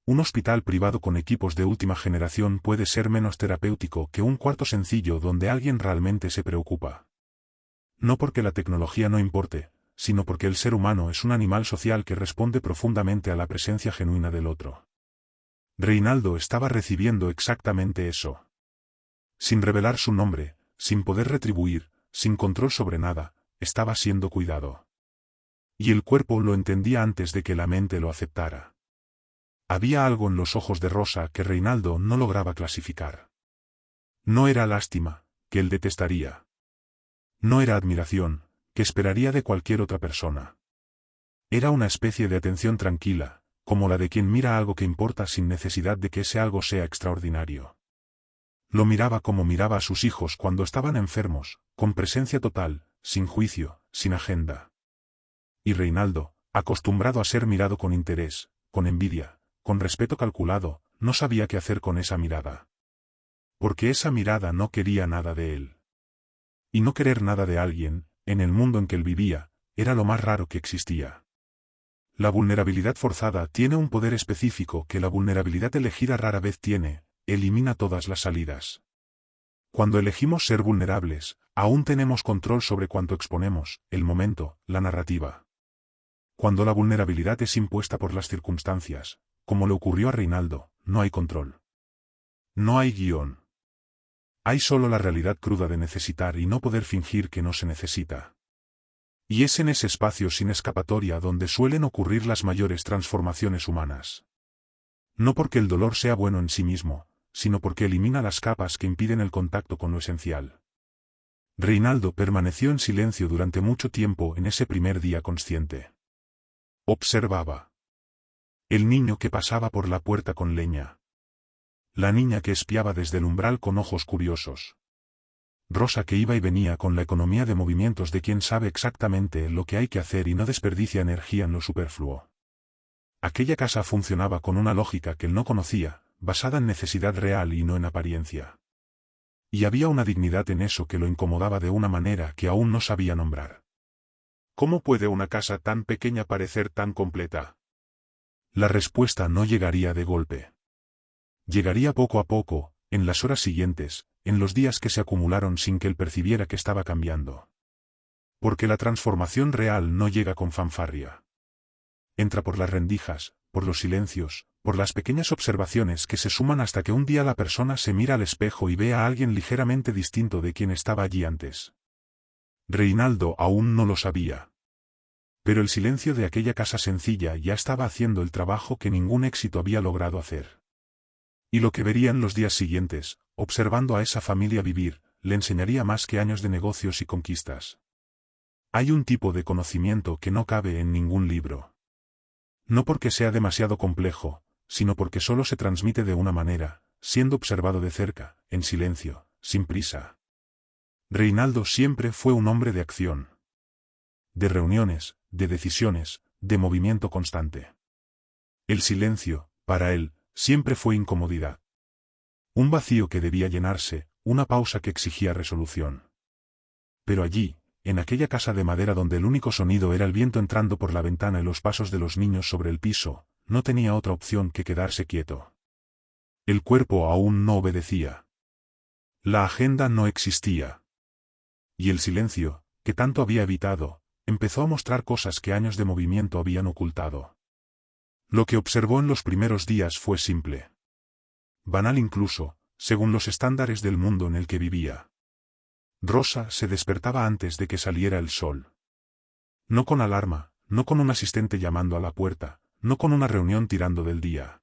Un hospital privado con equipos de última generación puede ser menos terapéutico que un cuarto sencillo donde alguien realmente se preocupa. No porque la tecnología no importe, sino porque el ser humano es un animal social que responde profundamente a la presencia genuina del otro. Reinaldo estaba recibiendo exactamente eso. Sin revelar su nombre, sin poder retribuir, sin control sobre nada, estaba siendo cuidado. Y el cuerpo lo entendía antes de que la mente lo aceptara. Había algo en los ojos de Rosa que Reinaldo no lograba clasificar. No era lástima, que él detestaría. No era admiración, que esperaría de cualquier otra persona. Era una especie de atención tranquila, como la de quien mira algo que importa sin necesidad de que ese algo sea extraordinario. Lo miraba como miraba a sus hijos cuando estaban enfermos, con presencia total, sin juicio, sin agenda. Y Reinaldo, acostumbrado a ser mirado con interés, con envidia, con respeto calculado, no sabía qué hacer con esa mirada. Porque esa mirada no quería nada de él. Y no querer nada de alguien, en el mundo en que él vivía, era lo más raro que existía. La vulnerabilidad forzada tiene un poder específico que la vulnerabilidad elegida rara vez tiene, elimina todas las salidas. Cuando elegimos ser vulnerables, aún tenemos control sobre cuánto exponemos, el momento, la narrativa. Cuando la vulnerabilidad es impuesta por las circunstancias, como le ocurrió a Reinaldo, no hay control. No hay guión. Hay solo la realidad cruda de necesitar y no poder fingir que no se necesita. Y es en ese espacio sin escapatoria donde suelen ocurrir las mayores transformaciones humanas. No porque el dolor sea bueno en sí mismo, sino porque elimina las capas que impiden el contacto con lo esencial. Reinaldo permaneció en silencio durante mucho tiempo en ese primer día consciente. Observaba. El niño que pasaba por la puerta con leña. La niña que espiaba desde el umbral con ojos curiosos. Rosa que iba y venía con la economía de movimientos de quien sabe exactamente lo que hay que hacer y no desperdicia energía en lo superfluo. Aquella casa funcionaba con una lógica que él no conocía, basada en necesidad real y no en apariencia. Y había una dignidad en eso que lo incomodaba de una manera que aún no sabía nombrar. ¿Cómo puede una casa tan pequeña parecer tan completa? La respuesta no llegaría de golpe. Llegaría poco a poco, en las horas siguientes, en los días que se acumularon sin que él percibiera que estaba cambiando. Porque la transformación real no llega con fanfarria. Entra por las rendijas, por los silencios, por las pequeñas observaciones que se suman hasta que un día la persona se mira al espejo y ve a alguien ligeramente distinto de quien estaba allí antes. Reinaldo aún no lo sabía. Pero el silencio de aquella casa sencilla ya estaba haciendo el trabajo que ningún éxito había logrado hacer. Y lo que vería en los días siguientes, observando a esa familia vivir, le enseñaría más que años de negocios y conquistas. Hay un tipo de conocimiento que no cabe en ningún libro. No porque sea demasiado complejo, sino porque solo se transmite de una manera, siendo observado de cerca, en silencio, sin prisa. Reinaldo siempre fue un hombre de acción. De reuniones, de decisiones, de movimiento constante. El silencio, para él, siempre fue incomodidad. Un vacío que debía llenarse, una pausa que exigía resolución. Pero allí, en aquella casa de madera donde el único sonido era el viento entrando por la ventana y los pasos de los niños sobre el piso, no tenía otra opción que quedarse quieto. El cuerpo aún no obedecía. La agenda no existía. Y el silencio, que tanto había evitado, empezó a mostrar cosas que años de movimiento habían ocultado. Lo que observó en los primeros días fue simple. Banal incluso, según los estándares del mundo en el que vivía. Rosa se despertaba antes de que saliera el sol. No con alarma, no con un asistente llamando a la puerta, no con una reunión tirando del día.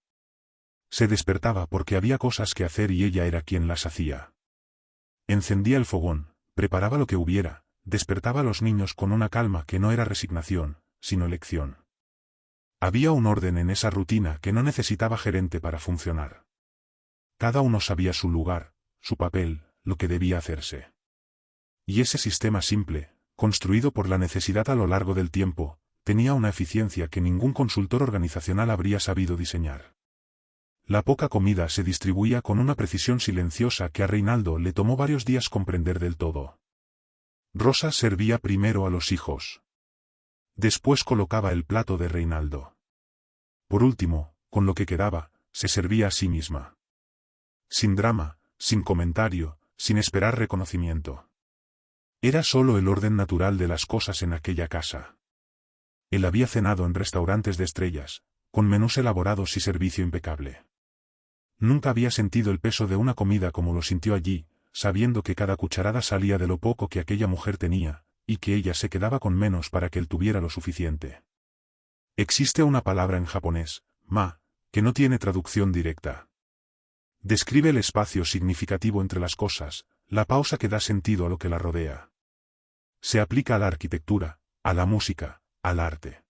Se despertaba porque había cosas que hacer y ella era quien las hacía. Encendía el fogón, preparaba lo que hubiera, despertaba a los niños con una calma que no era resignación, sino elección. Había un orden en esa rutina que no necesitaba gerente para funcionar. Cada uno sabía su lugar, su papel, lo que debía hacerse. Y ese sistema simple, construido por la necesidad a lo largo del tiempo, tenía una eficiencia que ningún consultor organizacional habría sabido diseñar. La poca comida se distribuía con una precisión silenciosa que a Reinaldo le tomó varios días comprender del todo. Rosa servía primero a los hijos. Después colocaba el plato de Reinaldo. Por último, con lo que quedaba, se servía a sí misma. Sin drama, sin comentario, sin esperar reconocimiento. Era solo el orden natural de las cosas en aquella casa. Él había cenado en restaurantes de estrellas, con menús elaborados y servicio impecable. Nunca había sentido el peso de una comida como lo sintió allí, sabiendo que cada cucharada salía de lo poco que aquella mujer tenía, y que ella se quedaba con menos para que él tuviera lo suficiente. Existe una palabra en japonés, ma, que no tiene traducción directa. Describe el espacio significativo entre las cosas, la pausa que da sentido a lo que la rodea. Se aplica a la arquitectura, a la música, al arte.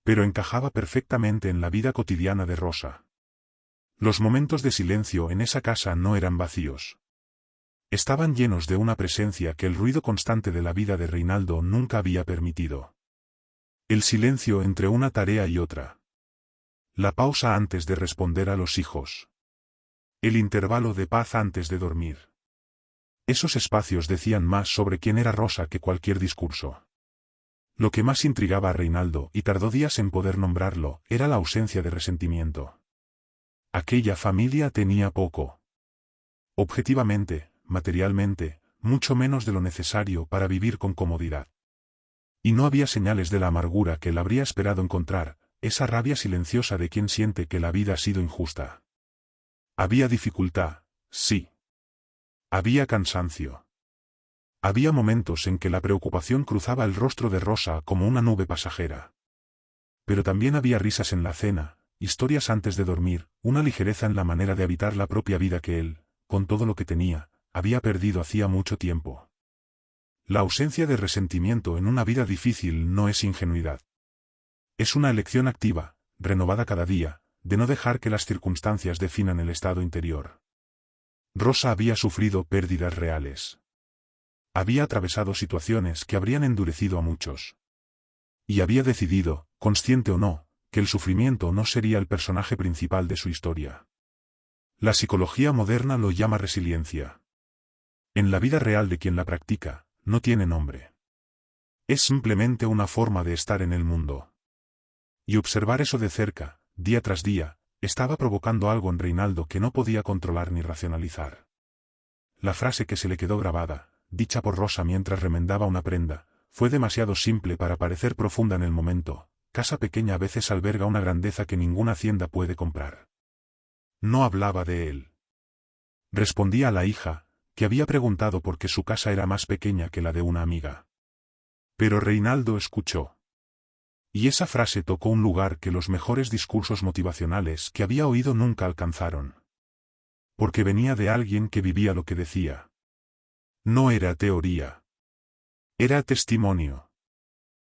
Pero encajaba perfectamente en la vida cotidiana de Rosa. Los momentos de silencio en esa casa no eran vacíos. Estaban llenos de una presencia que el ruido constante de la vida de Reinaldo nunca había permitido. El silencio entre una tarea y otra. La pausa antes de responder a los hijos. El intervalo de paz antes de dormir. Esos espacios decían más sobre quién era Rosa que cualquier discurso. Lo que más intrigaba a Reinaldo, y tardó días en poder nombrarlo, era la ausencia de resentimiento. Aquella familia tenía poco. Objetivamente, materialmente, mucho menos de lo necesario para vivir con comodidad. Y no había señales de la amargura que él habría esperado encontrar, esa rabia silenciosa de quien siente que la vida ha sido injusta. Había dificultad, sí. Había cansancio. Había momentos en que la preocupación cruzaba el rostro de Rosa como una nube pasajera. Pero también había risas en la cena, historias antes de dormir, una ligereza en la manera de habitar la propia vida que él, con todo lo que tenía, había perdido hacía mucho tiempo. La ausencia de resentimiento en una vida difícil no es ingenuidad. Es una elección activa, renovada cada día, de no dejar que las circunstancias definan el estado interior. Rosa había sufrido pérdidas reales. Había atravesado situaciones que habrían endurecido a muchos. Y había decidido, consciente o no, que el sufrimiento no sería el personaje principal de su historia. La psicología moderna lo llama resiliencia. En la vida real de quien la practica, no tiene nombre. Es simplemente una forma de estar en el mundo. Y observar eso de cerca, día tras día, estaba provocando algo en Reinaldo que no podía controlar ni racionalizar. La frase que se le quedó grabada, dicha por Rosa mientras remendaba una prenda, fue demasiado simple para parecer profunda en el momento: casa pequeña a veces alberga una grandeza que ninguna hacienda puede comprar. No hablaba de él. Respondía a la hija, que había preguntado por qué su casa era más pequeña que la de una amiga. Pero Reinaldo escuchó. Y esa frase tocó un lugar que los mejores discursos motivacionales que había oído nunca alcanzaron. Porque venía de alguien que vivía lo que decía. No era teoría. Era testimonio.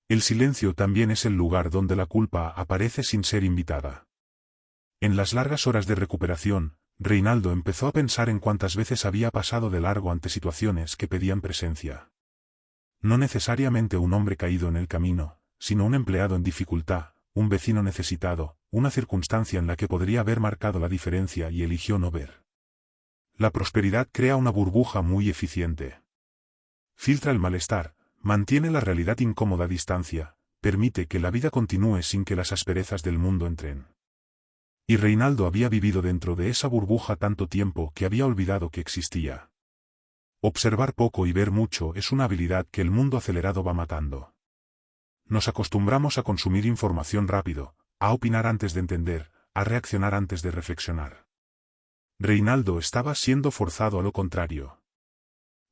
El silencio también es el lugar donde la culpa aparece sin ser invitada. En las largas horas de recuperación, Reinaldo empezó a pensar en cuántas veces había pasado de largo ante situaciones que pedían presencia. No necesariamente un hombre caído en el camino, sino un empleado en dificultad, un vecino necesitado, una circunstancia en la que podría haber marcado la diferencia y eligió no ver. La prosperidad crea una burbuja muy eficiente. Filtra el malestar, mantiene la realidad incómoda a distancia, permite que la vida continúe sin que las asperezas del mundo entren. Y Reinaldo había vivido dentro de esa burbuja tanto tiempo que había olvidado que existía. Observar poco y ver mucho es una habilidad que el mundo acelerado va matando. Nos acostumbramos a consumir información rápido, a opinar antes de entender, a reaccionar antes de reflexionar. Reinaldo estaba siendo forzado a lo contrario.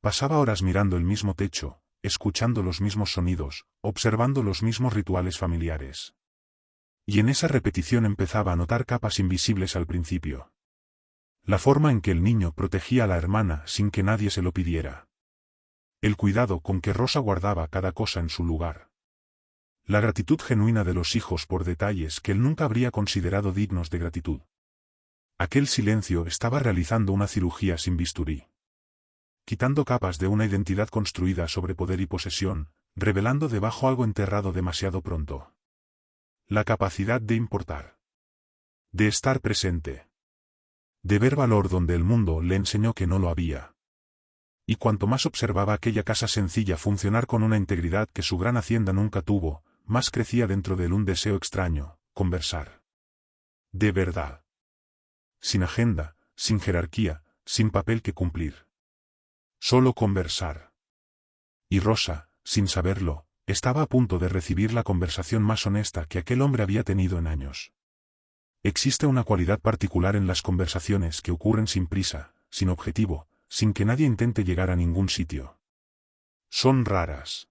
Pasaba horas mirando el mismo techo, escuchando los mismos sonidos, observando los mismos rituales familiares. Y en esa repetición empezaba a notar capas invisibles al principio. La forma en que el niño protegía a la hermana sin que nadie se lo pidiera. El cuidado con que Rosa guardaba cada cosa en su lugar. La gratitud genuina de los hijos por detalles que él nunca habría considerado dignos de gratitud. Aquel silencio estaba realizando una cirugía sin bisturí. Quitando capas de una identidad construida sobre poder y posesión, revelando debajo algo enterrado demasiado pronto. La capacidad de importar. De estar presente. De ver valor donde el mundo le enseñó que no lo había. Y cuanto más observaba aquella casa sencilla funcionar con una integridad que su gran hacienda nunca tuvo, más crecía dentro de él un deseo extraño: conversar. De verdad. Sin agenda, sin jerarquía, sin papel que cumplir. Solo conversar. Y Rosa, sin saberlo, estaba a punto de recibir la conversación más honesta que aquel hombre había tenido en años. Existe una cualidad particular en las conversaciones que ocurren sin prisa, sin objetivo, sin que nadie intente llegar a ningún sitio. Son raras.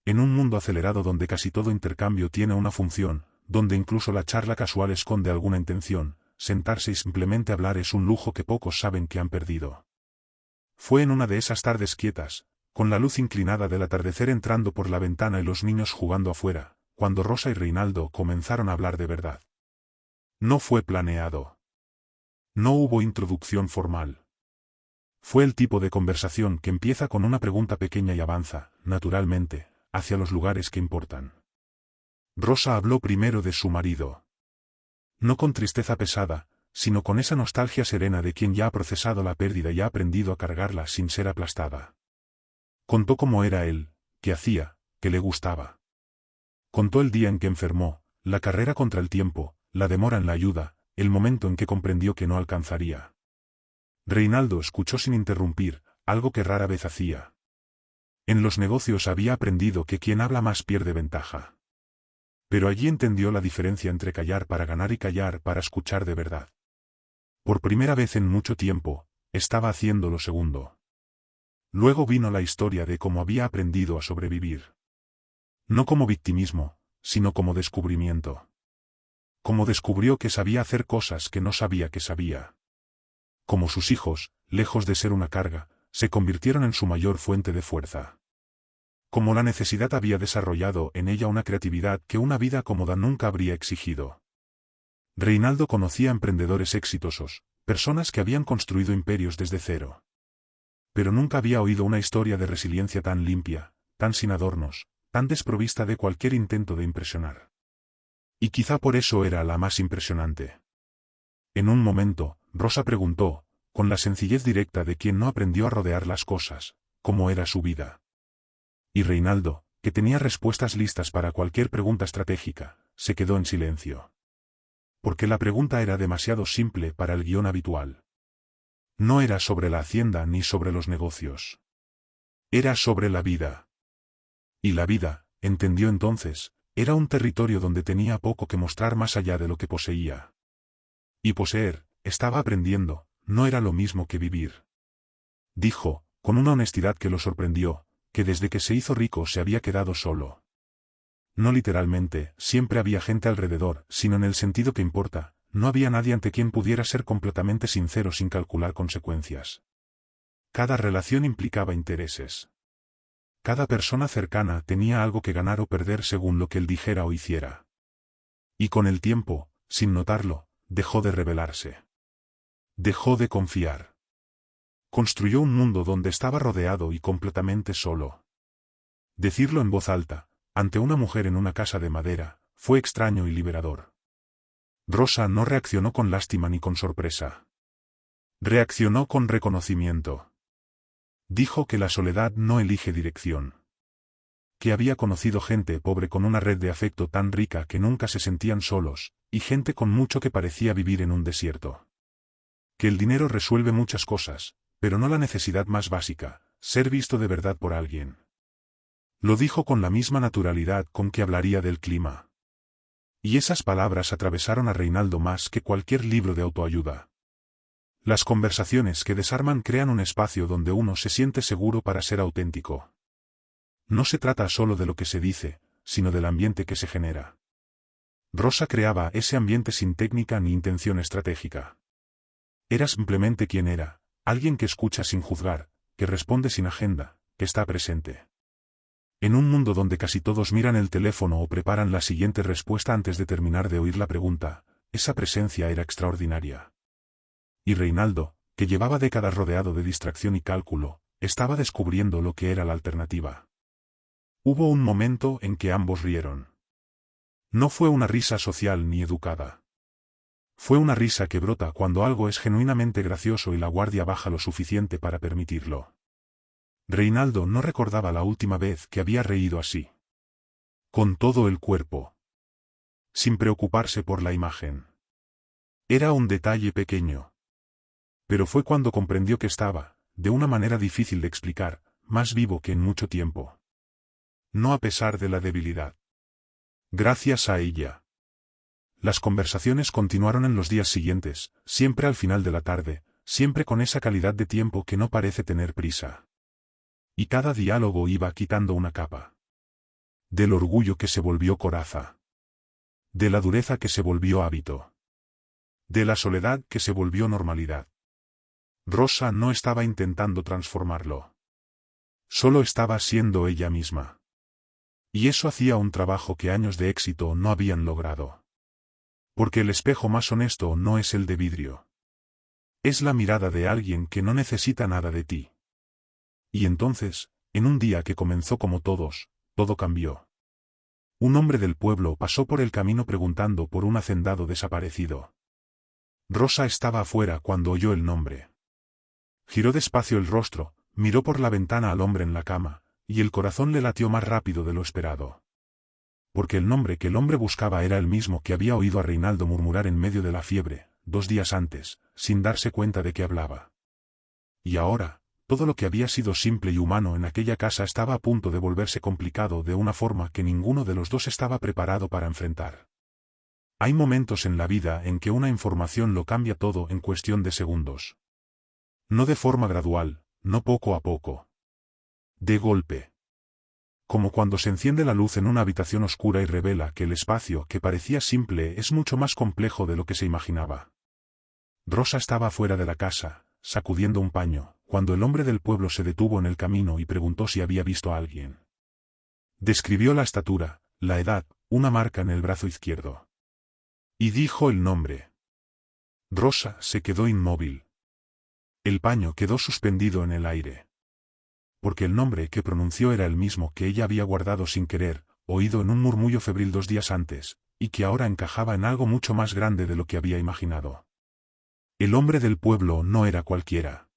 En un mundo acelerado donde casi todo intercambio tiene una función, donde incluso la charla casual esconde alguna intención, sentarse y simplemente hablar es un lujo que pocos saben que han perdido. Fue en una de esas tardes quietas, con la luz inclinada del atardecer entrando por la ventana y los niños jugando afuera, cuando Rosa y Reinaldo comenzaron a hablar de verdad. No fue planeado. No hubo introducción formal. Fue el tipo de conversación que empieza con una pregunta pequeña y avanza, naturalmente, hacia los lugares que importan. Rosa habló primero de su marido. No con tristeza pesada, sino con esa nostalgia serena de quien ya ha procesado la pérdida y ha aprendido a cargarla sin ser aplastada. Contó cómo era él, qué hacía, qué le gustaba. Contó el día en que enfermó, la carrera contra el tiempo, la demora en la ayuda, el momento en que comprendió que no alcanzaría. Reinaldo escuchó sin interrumpir, algo que rara vez hacía. En los negocios había aprendido que quien habla más pierde ventaja. Pero allí entendió la diferencia entre callar para ganar y callar para escuchar de verdad. Por primera vez en mucho tiempo, estaba haciendo lo segundo. Luego vino la historia de cómo había aprendido a sobrevivir. No como victimismo, sino como descubrimiento. Como descubrió que sabía hacer cosas que no sabía que sabía. Como sus hijos, lejos de ser una carga, se convirtieron en su mayor fuente de fuerza. Como la necesidad había desarrollado en ella una creatividad que una vida cómoda nunca habría exigido. Reinaldo conocía emprendedores exitosos, personas que habían construido imperios desde cero. Pero nunca había oído una historia de resiliencia tan limpia, tan sin adornos, tan desprovista de cualquier intento de impresionar. Y quizá por eso era la más impresionante. En un momento, Rosa preguntó, con la sencillez directa de quien no aprendió a rodear las cosas, cómo era su vida. Y Reinaldo, que tenía respuestas listas para cualquier pregunta estratégica, se quedó en silencio. Porque la pregunta era demasiado simple para el guión habitual. No era sobre la hacienda ni sobre los negocios. Era sobre la vida. Y la vida, entendió entonces, era un territorio donde tenía poco que mostrar más allá de lo que poseía. Y poseer, estaba aprendiendo, no era lo mismo que vivir. Dijo, con una honestidad que lo sorprendió, que desde que se hizo rico se había quedado solo. No literalmente, siempre había gente alrededor, sino en el sentido que importa, no había nadie ante quien pudiera ser completamente sincero sin calcular consecuencias. Cada relación implicaba intereses. Cada persona cercana tenía algo que ganar o perder según lo que él dijera o hiciera. Y con el tiempo, sin notarlo, dejó de rebelarse. Dejó de confiar. Construyó un mundo donde estaba rodeado y completamente solo. Decirlo en voz alta, ante una mujer en una casa de madera, fue extraño y liberador. Rosa no reaccionó con lástima ni con sorpresa. Reaccionó con reconocimiento. Dijo que la soledad no elige dirección. Que había conocido gente pobre con una red de afecto tan rica que nunca se sentían solos, y gente con mucho que parecía vivir en un desierto. Que el dinero resuelve muchas cosas, pero no la necesidad más básica, ser visto de verdad por alguien. Lo dijo con la misma naturalidad con que hablaría del clima. Y esas palabras atravesaron a Reinaldo más que cualquier libro de autoayuda. Las conversaciones que desarman crean un espacio donde uno se siente seguro para ser auténtico. No se trata solo de lo que se dice, sino del ambiente que se genera. Rosa creaba ese ambiente sin técnica ni intención estratégica. Era simplemente quien era, alguien que escucha sin juzgar, que responde sin agenda, que está presente. En un mundo donde casi todos miran el teléfono o preparan la siguiente respuesta antes de terminar de oír la pregunta, esa presencia era extraordinaria. Y Reinaldo, que llevaba décadas rodeado de distracción y cálculo, estaba descubriendo lo que era la alternativa. Hubo un momento en que ambos rieron. No fue una risa social ni educada. Fue una risa que brota cuando algo es genuinamente gracioso y la guardia baja lo suficiente para permitirlo. Reinaldo no recordaba la última vez que había reído así. Con todo el cuerpo. Sin preocuparse por la imagen. Era un detalle pequeño. Pero fue cuando comprendió que estaba, de una manera difícil de explicar, más vivo que en mucho tiempo. No a pesar de la debilidad. Gracias a ella. Las conversaciones continuaron en los días siguientes, siempre al final de la tarde, siempre con esa calidad de tiempo que no parece tener prisa. Y cada diálogo iba quitando una capa. Del orgullo que se volvió coraza. De la dureza que se volvió hábito. De la soledad que se volvió normalidad. Rosa no estaba intentando transformarlo. Solo estaba siendo ella misma. Y eso hacía un trabajo que años de éxito no habían logrado. Porque el espejo más honesto no es el de vidrio. Es la mirada de alguien que no necesita nada de ti. Y entonces, en un día que comenzó como todos, todo cambió. Un hombre del pueblo pasó por el camino preguntando por un hacendado desaparecido. Rosa estaba afuera cuando oyó el nombre. Giró despacio el rostro, miró por la ventana al hombre en la cama, y el corazón le latió más rápido de lo esperado. Porque el nombre que el hombre buscaba era el mismo que había oído a Reinaldo murmurar en medio de la fiebre, 2 días antes, sin darse cuenta de que hablaba. Y ahora, todo lo que había sido simple y humano en aquella casa estaba a punto de volverse complicado de una forma que ninguno de los dos estaba preparado para enfrentar. Hay momentos en la vida en que una información lo cambia todo en cuestión de segundos. No de forma gradual, no poco a poco. De golpe. Como cuando se enciende la luz en una habitación oscura y revela que el espacio que parecía simple es mucho más complejo de lo que se imaginaba. Rosa estaba fuera de la casa, sacudiendo un paño, cuando el hombre del pueblo se detuvo en el camino y preguntó si había visto a alguien. Describió la estatura, la edad, una marca en el brazo izquierdo. Y dijo el nombre. Rosa se quedó inmóvil. El paño quedó suspendido en el aire. Porque el nombre que pronunció era el mismo que ella había guardado sin querer, oído en un murmullo febril 2 días antes, y que ahora encajaba en algo mucho más grande de lo que había imaginado. El hombre del pueblo no era cualquiera.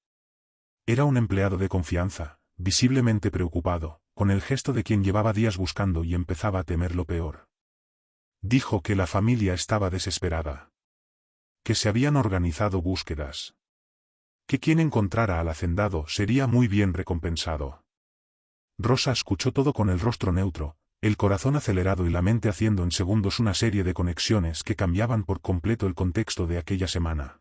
Era un empleado de confianza, visiblemente preocupado, con el gesto de quien llevaba días buscando y empezaba a temer lo peor. Dijo que la familia estaba desesperada. Que se habían organizado búsquedas. Que quien encontrara al hacendado sería muy bien recompensado. Rosa escuchó todo con el rostro neutro, el corazón acelerado y la mente haciendo en segundos una serie de conexiones que cambiaban por completo el contexto de aquella semana.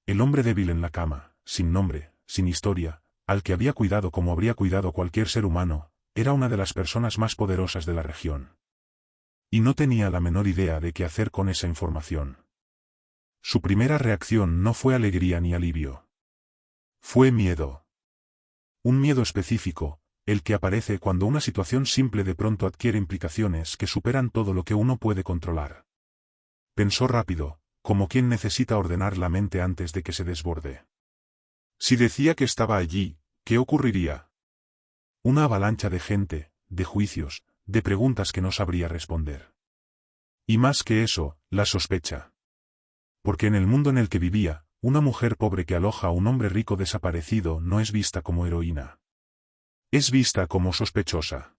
El hombre débil en la cama, sin nombre, sin historia, al que había cuidado como habría cuidado cualquier ser humano, era una de las personas más poderosas de la región. Y no tenía la menor idea de qué hacer con esa información. Su primera reacción no fue alegría ni alivio. Fue miedo. Un miedo específico, el que aparece cuando una situación simple de pronto adquiere implicaciones que superan todo lo que uno puede controlar. Pensó rápido, como quien necesita ordenar la mente antes de que se desborde. Si decía que estaba allí, ¿qué ocurriría? Una avalancha de gente, de juicios, de preguntas que no sabría responder. Y más que eso, la sospecha. Porque en el mundo en el que vivía, una mujer pobre que aloja a un hombre rico desaparecido no es vista como heroína. Es vista como sospechosa.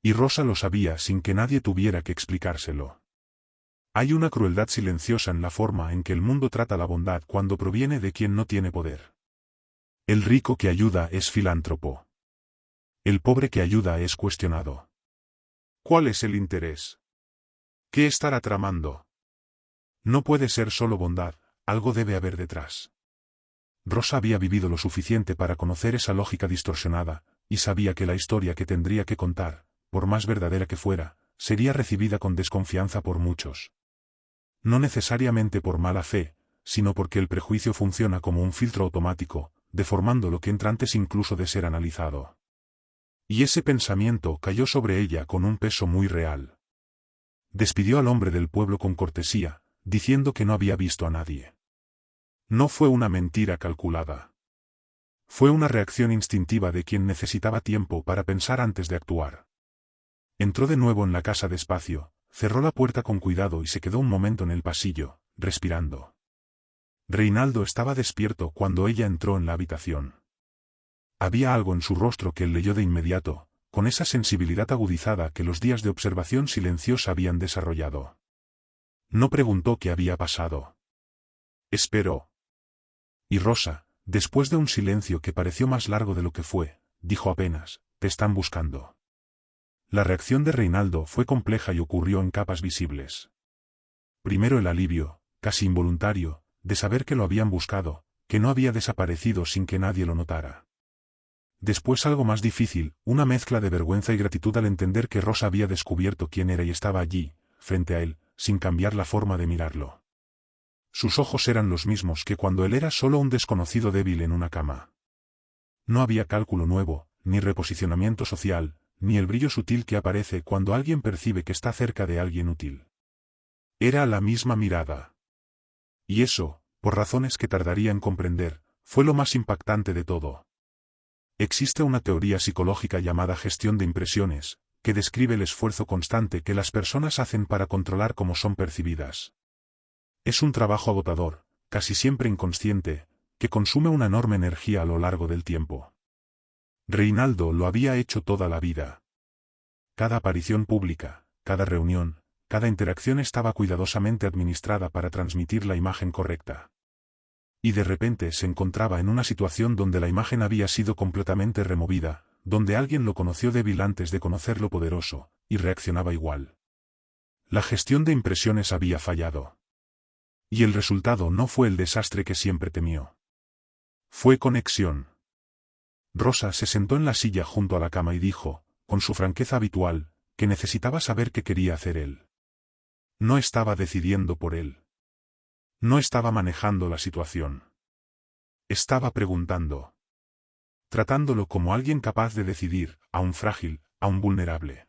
Y Rosa lo sabía sin que nadie tuviera que explicárselo. Hay una crueldad silenciosa en la forma en que el mundo trata la bondad cuando proviene de quien no tiene poder. El rico que ayuda es filántropo. El pobre que ayuda es cuestionado. ¿Cuál es el interés? ¿Qué estará tramando? No puede ser solo bondad, algo debe haber detrás. Rosa había vivido lo suficiente para conocer esa lógica distorsionada, y sabía que la historia que tendría que contar, por más verdadera que fuera, sería recibida con desconfianza por muchos. No necesariamente por mala fe, sino porque el prejuicio funciona como un filtro automático, deformando lo que entra antes incluso de ser analizado. Y ese pensamiento cayó sobre ella con un peso muy real. Despidió al hombre del pueblo con cortesía, diciendo que no había visto a nadie. No fue una mentira calculada. Fue una reacción instintiva de quien necesitaba tiempo para pensar antes de actuar. Entró de nuevo en la casa despacio, cerró la puerta con cuidado y se quedó un momento en el pasillo, respirando. Reinaldo estaba despierto cuando ella entró en la habitación. Había algo en su rostro que él leyó de inmediato, con esa sensibilidad agudizada que los días de observación silenciosa habían desarrollado. No preguntó qué había pasado. Esperó. Y Rosa, después de un silencio que pareció más largo de lo que fue, dijo apenas, «Te están buscando». La reacción de Reinaldo fue compleja y ocurrió en capas visibles. Primero el alivio, casi involuntario, de saber que lo habían buscado, que no había desaparecido sin que nadie lo notara. Después algo más difícil, una mezcla de vergüenza y gratitud al entender que Rosa había descubierto quién era y estaba allí, frente a él, sin cambiar la forma de mirarlo. Sus ojos eran los mismos que cuando él era solo un desconocido débil en una cama. No había cálculo nuevo, ni reposicionamiento social, ni el brillo sutil que aparece cuando alguien percibe que está cerca de alguien útil. Era la misma mirada. Y eso, por razones que tardaría en comprender, fue lo más impactante de todo. Existe una teoría psicológica llamada gestión de impresiones, que describe el esfuerzo constante que las personas hacen para controlar cómo son percibidas. Es un trabajo agotador, casi siempre inconsciente, que consume una enorme energía a lo largo del tiempo. Reinaldo lo había hecho toda la vida. Cada aparición pública, cada reunión, cada interacción estaba cuidadosamente administrada para transmitir la imagen correcta. Y de repente se encontraba en una situación donde la imagen había sido completamente removida, donde alguien lo conoció débil antes de conocerlo poderoso, y reaccionaba igual. La gestión de impresiones había fallado. Y el resultado no fue el desastre que siempre temió. Fue conexión. Rosa se sentó en la silla junto a la cama y dijo, con su franqueza habitual, que necesitaba saber qué quería hacer él. No estaba decidiendo por él. No estaba manejando la situación. Estaba preguntando. Tratándolo como alguien capaz de decidir, aún frágil, aún vulnerable.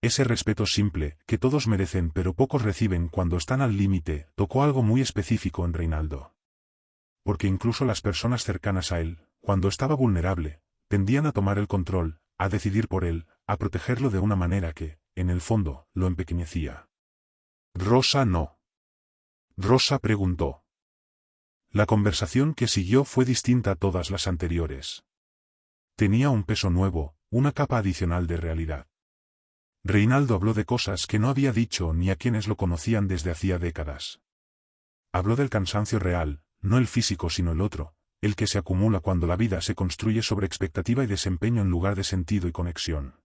Ese respeto simple, que todos merecen pero pocos reciben cuando están al límite, tocó algo muy específico en Reinaldo. Porque incluso las personas cercanas a él, cuando estaba vulnerable, tendían a tomar el control, a decidir por él, a protegerlo de una manera que, en el fondo, lo empequeñecía. Rosa no. Rosa preguntó. La conversación que siguió fue distinta a todas las anteriores. Tenía un peso nuevo, una capa adicional de realidad. Reinaldo habló de cosas que no había dicho ni a quienes lo conocían desde hacía décadas. Habló del cansancio real, no el físico sino el otro, el que se acumula cuando la vida se construye sobre expectativa y desempeño en lugar de sentido y conexión.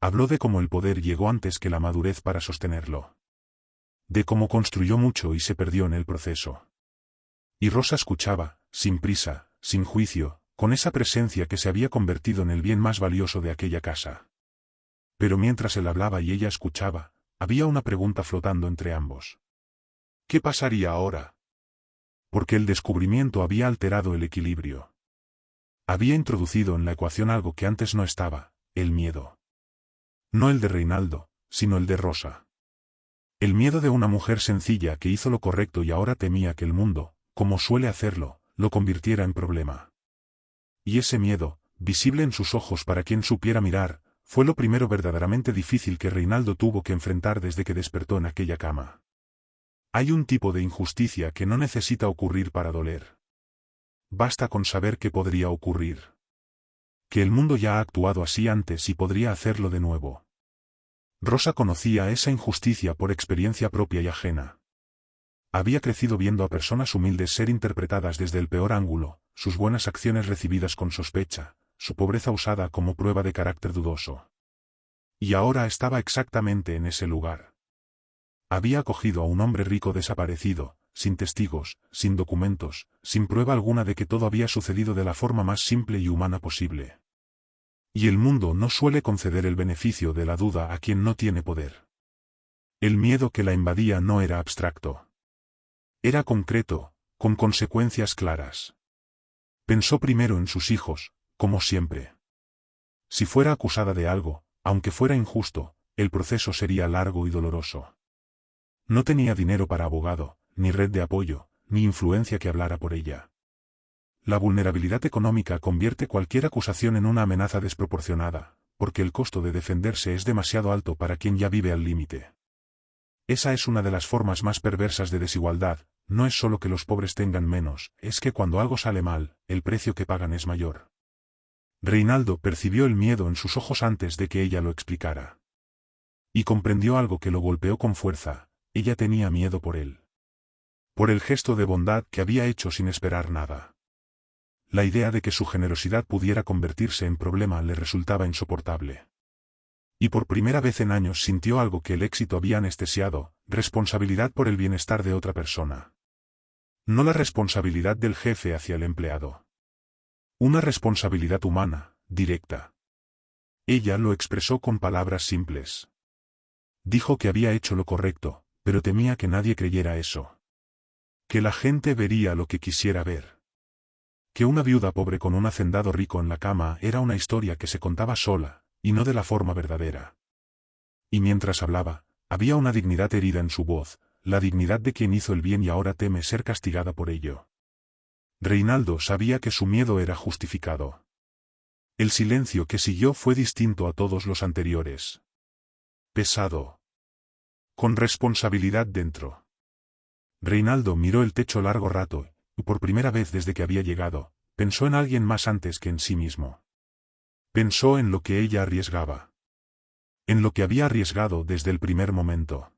Habló de cómo el poder llegó antes que la madurez para sostenerlo. De cómo construyó mucho y se perdió en el proceso. Y Rosa escuchaba, sin prisa, sin juicio, con esa presencia que se había convertido en el bien más valioso de aquella casa. Pero mientras él hablaba y ella escuchaba, había una pregunta flotando entre ambos. ¿Qué pasaría ahora? Porque el descubrimiento había alterado el equilibrio. Había introducido en la ecuación algo que antes no estaba, el miedo. No el de Reinaldo, sino el de Rosa. El miedo de una mujer sencilla que hizo lo correcto y ahora temía que el mundo, como suele hacerlo, lo convirtiera en problema. Y ese miedo, visible en sus ojos para quien supiera mirar, fue lo primero verdaderamente difícil que Reinaldo tuvo que enfrentar desde que despertó en aquella cama. Hay un tipo de injusticia que no necesita ocurrir para doler. Basta con saber que podría ocurrir. Que el mundo ya ha actuado así antes y podría hacerlo de nuevo. Rosa conocía esa injusticia por experiencia propia y ajena. Había crecido viendo a personas humildes ser interpretadas desde el peor ángulo, sus buenas acciones recibidas con sospecha, su pobreza usada como prueba de carácter dudoso. Y ahora estaba exactamente en ese lugar. Había acogido a un hombre rico desaparecido, sin testigos, sin documentos, sin prueba alguna de que todo había sucedido de la forma más simple y humana posible. Y el mundo no suele conceder el beneficio de la duda a quien no tiene poder. El miedo que la invadía no era abstracto. Era concreto, con consecuencias claras. Pensó primero en sus hijos, como siempre. Si fuera acusada de algo, aunque fuera injusto, el proceso sería largo y doloroso. No tenía dinero para abogado, ni red de apoyo, ni influencia que hablara por ella. La vulnerabilidad económica convierte cualquier acusación en una amenaza desproporcionada, porque el costo de defenderse es demasiado alto para quien ya vive al límite. Esa es una de las formas más perversas de desigualdad, no es solo que los pobres tengan menos, es que cuando algo sale mal, el precio que pagan es mayor. Reinaldo percibió el miedo en sus ojos antes de que ella lo explicara. Y comprendió algo que lo golpeó con fuerza, ella tenía miedo por él. Por el gesto de bondad que había hecho sin esperar nada. La idea de que su generosidad pudiera convertirse en problema le resultaba insoportable. Y por primera vez en años sintió algo que el éxito había anestesiado, responsabilidad por el bienestar de otra persona. No la responsabilidad del jefe hacia el empleado. Una responsabilidad humana, directa. Ella lo expresó con palabras simples. Dijo que había hecho lo correcto, pero temía que nadie creyera eso. Que la gente vería lo que quisiera ver. Que una viuda pobre con un hacendado rico en la cama era una historia que se contaba sola, y no de la forma verdadera. Y mientras hablaba, había una dignidad herida en su voz, la dignidad de quien hizo el bien y ahora teme ser castigada por ello. Reinaldo sabía que su miedo era justificado. El silencio que siguió fue distinto a todos los anteriores. Pesado. Con responsabilidad dentro. Reinaldo miró el techo largo rato, y por primera vez desde que había llegado, pensó en alguien más antes que en sí mismo. Pensó en lo que ella arriesgaba. En lo que había arriesgado desde el primer momento.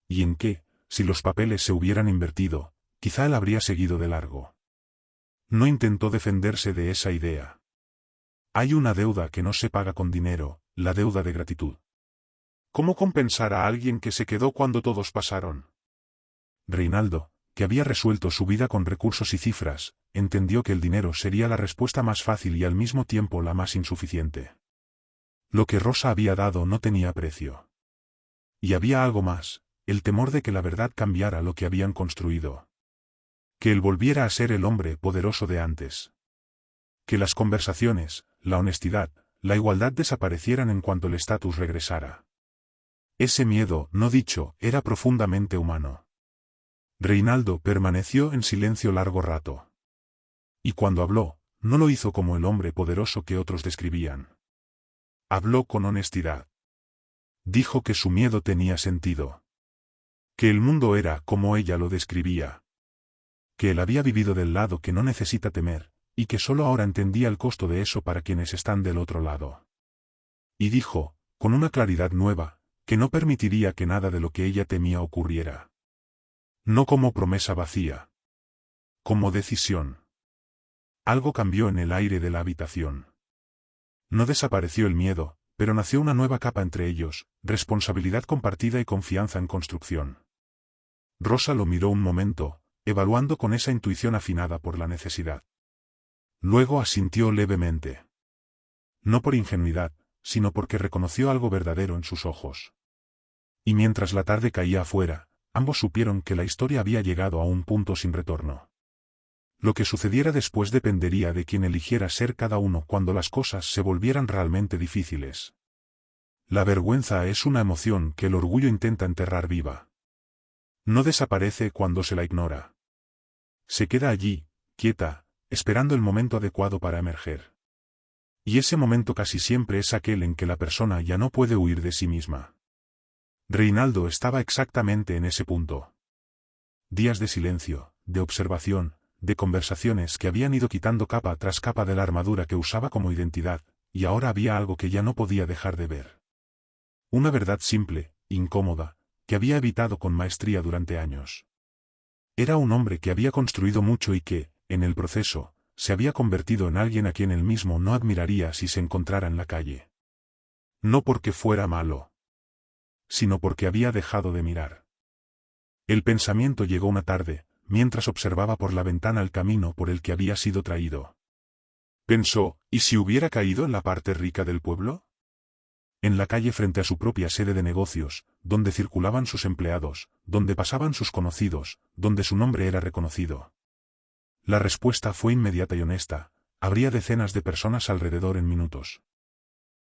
Y en que, si los papeles se hubieran invertido, quizá él habría seguido de largo. No intentó defenderse de esa idea. Hay una deuda que no se paga con dinero, la deuda de gratitud. ¿Cómo compensar a alguien que se quedó cuando todos pasaron? Reinaldo, que había resuelto su vida con recursos y cifras, entendió que el dinero sería la respuesta más fácil y al mismo tiempo la más insuficiente. Lo que Rosa había dado no tenía precio. Y había algo más, el temor de que la verdad cambiara lo que habían construido. Que él volviera a ser el hombre poderoso de antes. Que las conversaciones, la honestidad, la igualdad desaparecieran en cuanto el estatus regresara. Ese miedo, no dicho, era profundamente humano. Reinaldo permaneció en silencio largo rato. Y cuando habló, no lo hizo como el hombre poderoso que otros describían. Habló con honestidad. Dijo que su miedo tenía sentido. Que el mundo era como ella lo describía. Que él había vivido del lado que no necesita temer, y que solo ahora entendía el costo de eso para quienes están del otro lado. Y dijo, con una claridad nueva, que no permitiría que nada de lo que ella temía ocurriera. No como promesa vacía. Como decisión. Algo cambió en el aire de la habitación. No desapareció el miedo, pero nació una nueva capa entre ellos, responsabilidad compartida y confianza en construcción. Rosa lo miró un momento, evaluando con esa intuición afinada por la necesidad. Luego asintió levemente. No por ingenuidad, sino porque reconoció algo verdadero en sus ojos. Y mientras la tarde caía afuera, ambos supieron que la historia había llegado a un punto sin retorno. Lo que sucediera después dependería de quien eligiera ser cada uno cuando las cosas se volvieran realmente difíciles. La vergüenza es una emoción que el orgullo intenta enterrar viva. No desaparece cuando se la ignora. Se queda allí, quieta, esperando el momento adecuado para emerger. Y ese momento casi siempre es aquel en que la persona ya no puede huir de sí misma. Reinaldo estaba exactamente en ese punto. Días de silencio, de observación, de conversaciones que habían ido quitando capa tras capa de la armadura que usaba como identidad, y ahora había algo que ya no podía dejar de ver. Una verdad simple, incómoda, que había evitado con maestría durante años. Era un hombre que había construido mucho y que, en el proceso, se había convertido en alguien a quien él mismo no admiraría si se encontrara en la calle. No porque fuera malo, sino porque había dejado de mirar. El pensamiento llegó una tarde, mientras observaba por la ventana el camino por el que había sido traído. Pensó, ¿y si hubiera caído en la parte rica del pueblo? En la calle frente a su propia sede de negocios, donde circulaban sus empleados, donde pasaban sus conocidos, donde su nombre era reconocido. La respuesta fue inmediata y honesta, habría decenas de personas alrededor en minutos.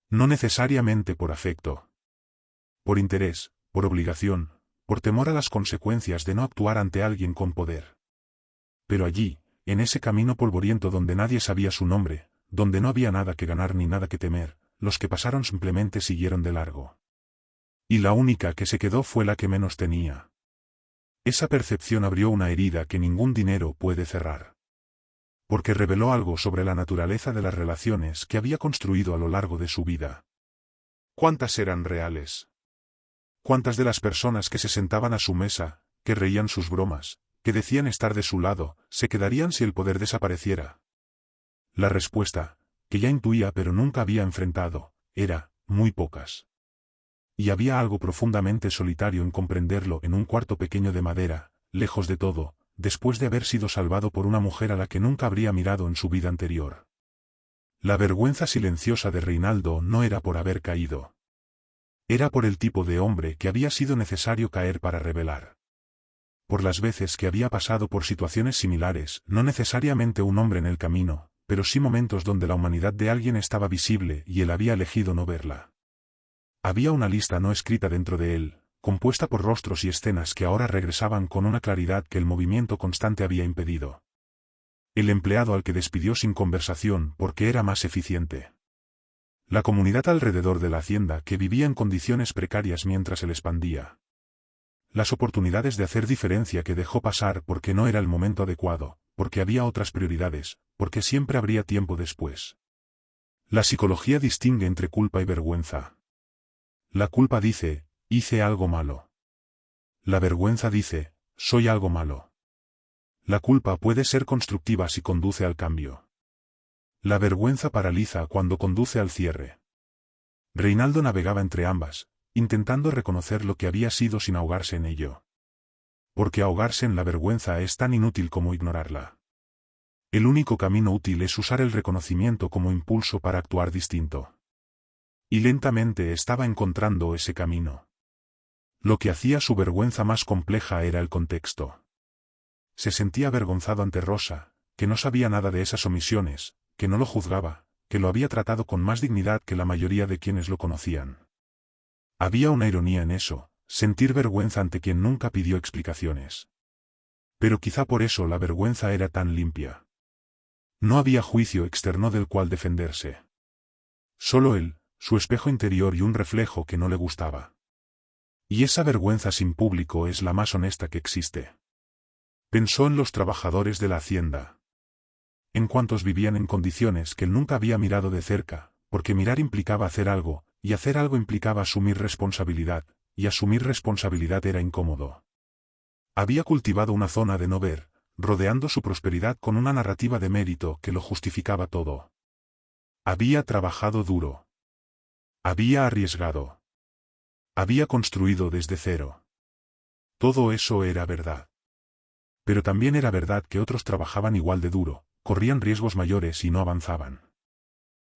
No necesariamente por afecto. Por interés, por obligación, por temor a las consecuencias de no actuar ante alguien con poder. Pero allí, en ese camino polvoriento donde nadie sabía su nombre, donde no había nada que ganar ni nada que temer, los que pasaron simplemente siguieron de largo. Y la única que se quedó fue la que menos tenía. Esa percepción abrió una herida que ningún dinero puede cerrar. Porque reveló algo sobre la naturaleza de las relaciones que había construido a lo largo de su vida. ¿Cuántas eran reales? ¿Cuántas de las personas que se sentaban a su mesa, que reían sus bromas, que decían estar de su lado, se quedarían si el poder desapareciera? La respuesta, que ya intuía pero nunca había enfrentado, era, muy pocas. Y había algo profundamente solitario en comprenderlo en un cuarto pequeño de madera, lejos de todo, después de haber sido salvado por una mujer a la que nunca habría mirado en su vida anterior. La vergüenza silenciosa de Reinaldo no era por haber caído. Era por el tipo de hombre que había sido necesario caer para revelar. Por las veces que había pasado por situaciones similares, no necesariamente un hombre en el camino, pero sí momentos donde la humanidad de alguien estaba visible y él había elegido no verla. Había una lista no escrita dentro de él, compuesta por rostros y escenas que ahora regresaban con una claridad que el movimiento constante había impedido. El empleado al que despidió sin conversación porque era más eficiente. La comunidad alrededor de la hacienda que vivía en condiciones precarias mientras él expandía. Las oportunidades de hacer diferencia que dejó pasar porque no era el momento adecuado, porque había otras prioridades, porque siempre habría tiempo después. La psicología distingue entre culpa y vergüenza. La culpa dice, hice algo malo. La vergüenza dice, soy algo malo. La culpa puede ser constructiva si conduce al cambio. La vergüenza paraliza cuando conduce al cierre. Reinaldo navegaba entre ambas, intentando reconocer lo que había sido sin ahogarse en ello. Porque ahogarse en la vergüenza es tan inútil como ignorarla. El único camino útil es usar el reconocimiento como impulso para actuar distinto. Y lentamente estaba encontrando ese camino. Lo que hacía su vergüenza más compleja era el contexto. Se sentía avergonzado ante Rosa, que no sabía nada de esas omisiones, que no lo juzgaba, que lo había tratado con más dignidad que la mayoría de quienes lo conocían. Había una ironía en eso, sentir vergüenza ante quien nunca pidió explicaciones. Pero quizá por eso la vergüenza era tan limpia. No había juicio externo del cual defenderse. Solo él, su espejo interior y un reflejo que no le gustaba. Y esa vergüenza sin público es la más honesta que existe. Pensó en los trabajadores de la hacienda. En cuantos vivían en condiciones que él nunca había mirado de cerca, porque mirar implicaba hacer algo, y hacer algo implicaba asumir responsabilidad, y asumir responsabilidad era incómodo. Había cultivado una zona de no ver, rodeando su prosperidad con una narrativa de mérito que lo justificaba todo. Había trabajado duro. Había arriesgado. Había construido desde cero. Todo eso era verdad. Pero también era verdad que otros trabajaban igual de duro, corrían riesgos mayores y no avanzaban.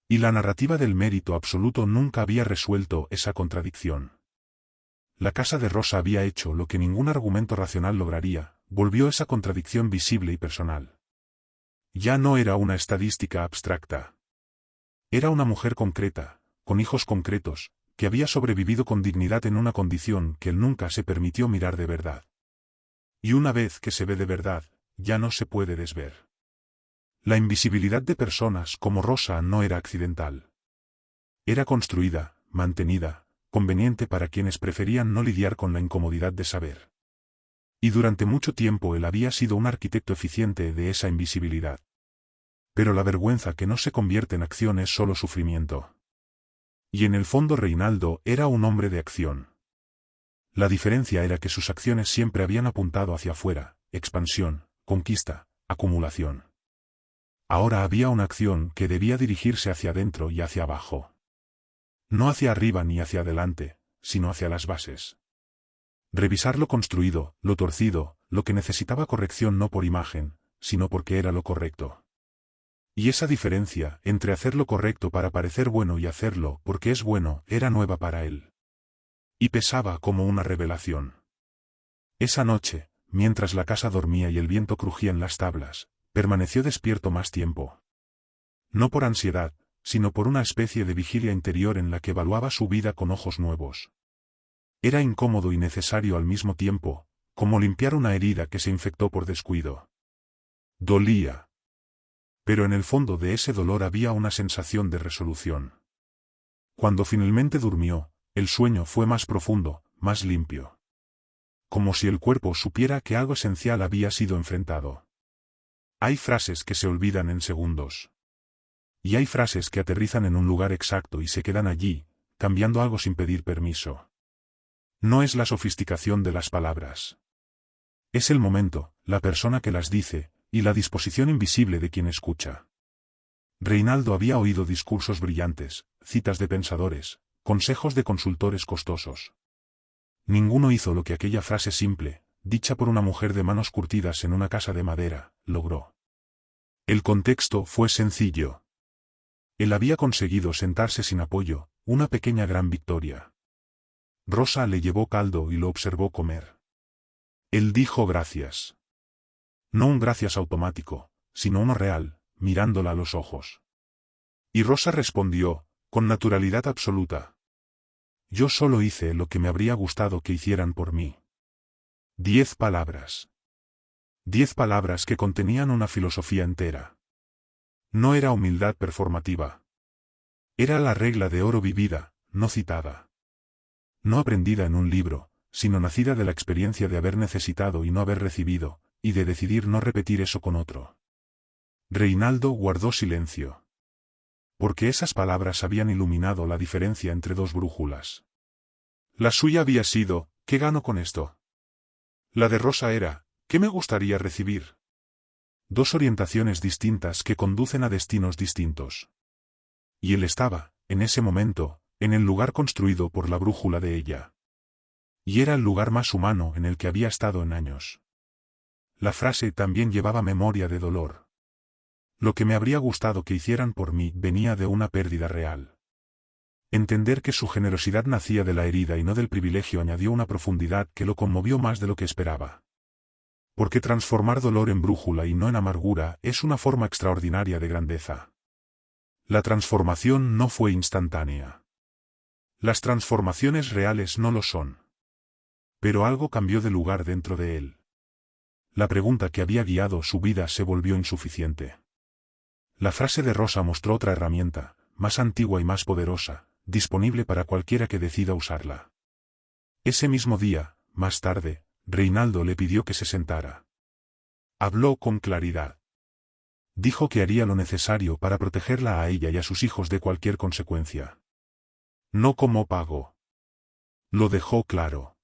Y la narrativa del mérito absoluto nunca había resuelto esa contradicción. La casa de Rosa había hecho lo que ningún argumento racional lograría, volvió esa contradicción visible y personal. Ya no era una estadística abstracta. Era una mujer concreta, con hijos concretos, que había sobrevivido con dignidad en una condición que él nunca se permitió mirar de verdad. Y una vez que se ve de verdad, ya no se puede desver. La invisibilidad de personas como Rosa no era accidental. Era construida, mantenida, conveniente para quienes preferían no lidiar con la incomodidad de saber. Y durante mucho tiempo él había sido un arquitecto eficiente de esa invisibilidad. Pero la vergüenza que no se convierte en acción es solo sufrimiento. Y en el fondo Reinaldo era un hombre de acción. La diferencia era que sus acciones siempre habían apuntado hacia afuera, expansión, conquista, acumulación. Ahora había una acción que debía dirigirse hacia adentro y hacia abajo. No hacia arriba ni hacia adelante, sino hacia las bases. Revisar lo construido, lo torcido, lo que necesitaba corrección no por imagen, sino porque era lo correcto. Y esa diferencia, entre hacer lo correcto para parecer bueno y hacerlo porque es bueno, era nueva para él. Y pesaba como una revelación. Esa noche, mientras la casa dormía y el viento crujía en las tablas, permaneció despierto más tiempo. No por ansiedad, sino por una especie de vigilia interior en la que evaluaba su vida con ojos nuevos. Era incómodo y necesario al mismo tiempo, como limpiar una herida que se infectó por descuido. Dolía. Pero en el fondo de ese dolor había una sensación de resolución. Cuando finalmente durmió, el sueño fue más profundo, más limpio. Como si el cuerpo supiera que algo esencial había sido enfrentado. Hay frases que se olvidan en segundos. Y hay frases que aterrizan en un lugar exacto y se quedan allí, cambiando algo sin pedir permiso. No es la sofisticación de las palabras. Es el momento, la persona que las dice, y la disposición invisible de quien escucha. Reinaldo había oído discursos brillantes, citas de pensadores, consejos de consultores costosos. Ninguno hizo lo que aquella frase simple, dicha por una mujer de manos curtidas en una casa de madera, logró. El contexto fue sencillo. Él había conseguido sentarse sin apoyo, una pequeña gran victoria. Rosa le llevó caldo y lo observó comer. Él dijo gracias. No un gracias automático, sino uno real, mirándola a los ojos. Y Rosa respondió, con naturalidad absoluta. Yo solo hice lo que me habría gustado que hicieran por mí. 10 palabras. 10 palabras que contenían una filosofía entera. No era humildad performativa. Era la regla de oro vivida, no citada. No aprendida en un libro, sino nacida de la experiencia de haber necesitado y no haber recibido, y de decidir no repetir eso con otro. Reinaldo guardó silencio. Porque esas palabras habían iluminado la diferencia entre dos brújulas. La suya había sido, ¿qué gano con esto? La de Rosa era, ¿qué me gustaría recibir? Dos orientaciones distintas que conducen a destinos distintos. Y él estaba, en ese momento, en el lugar construido por la brújula de ella. Y era el lugar más humano en el que había estado en años. La frase también llevaba memoria de dolor. Lo que me habría gustado que hicieran por mí venía de una pérdida real. Entender que su generosidad nacía de la herida y no del privilegio añadió una profundidad que lo conmovió más de lo que esperaba. Porque transformar dolor en brújula y no en amargura es una forma extraordinaria de grandeza. La transformación no fue instantánea. Las transformaciones reales no lo son. Pero algo cambió de lugar dentro de él. La pregunta que había guiado su vida se volvió insuficiente. La frase de Rosa mostró otra herramienta, más antigua y más poderosa, disponible para cualquiera que decida usarla. Ese mismo día, más tarde, Reinaldo le pidió que se sentara. Habló con claridad. Dijo que haría lo necesario para protegerla a ella y a sus hijos de cualquier consecuencia. No como pago. Lo dejó claro.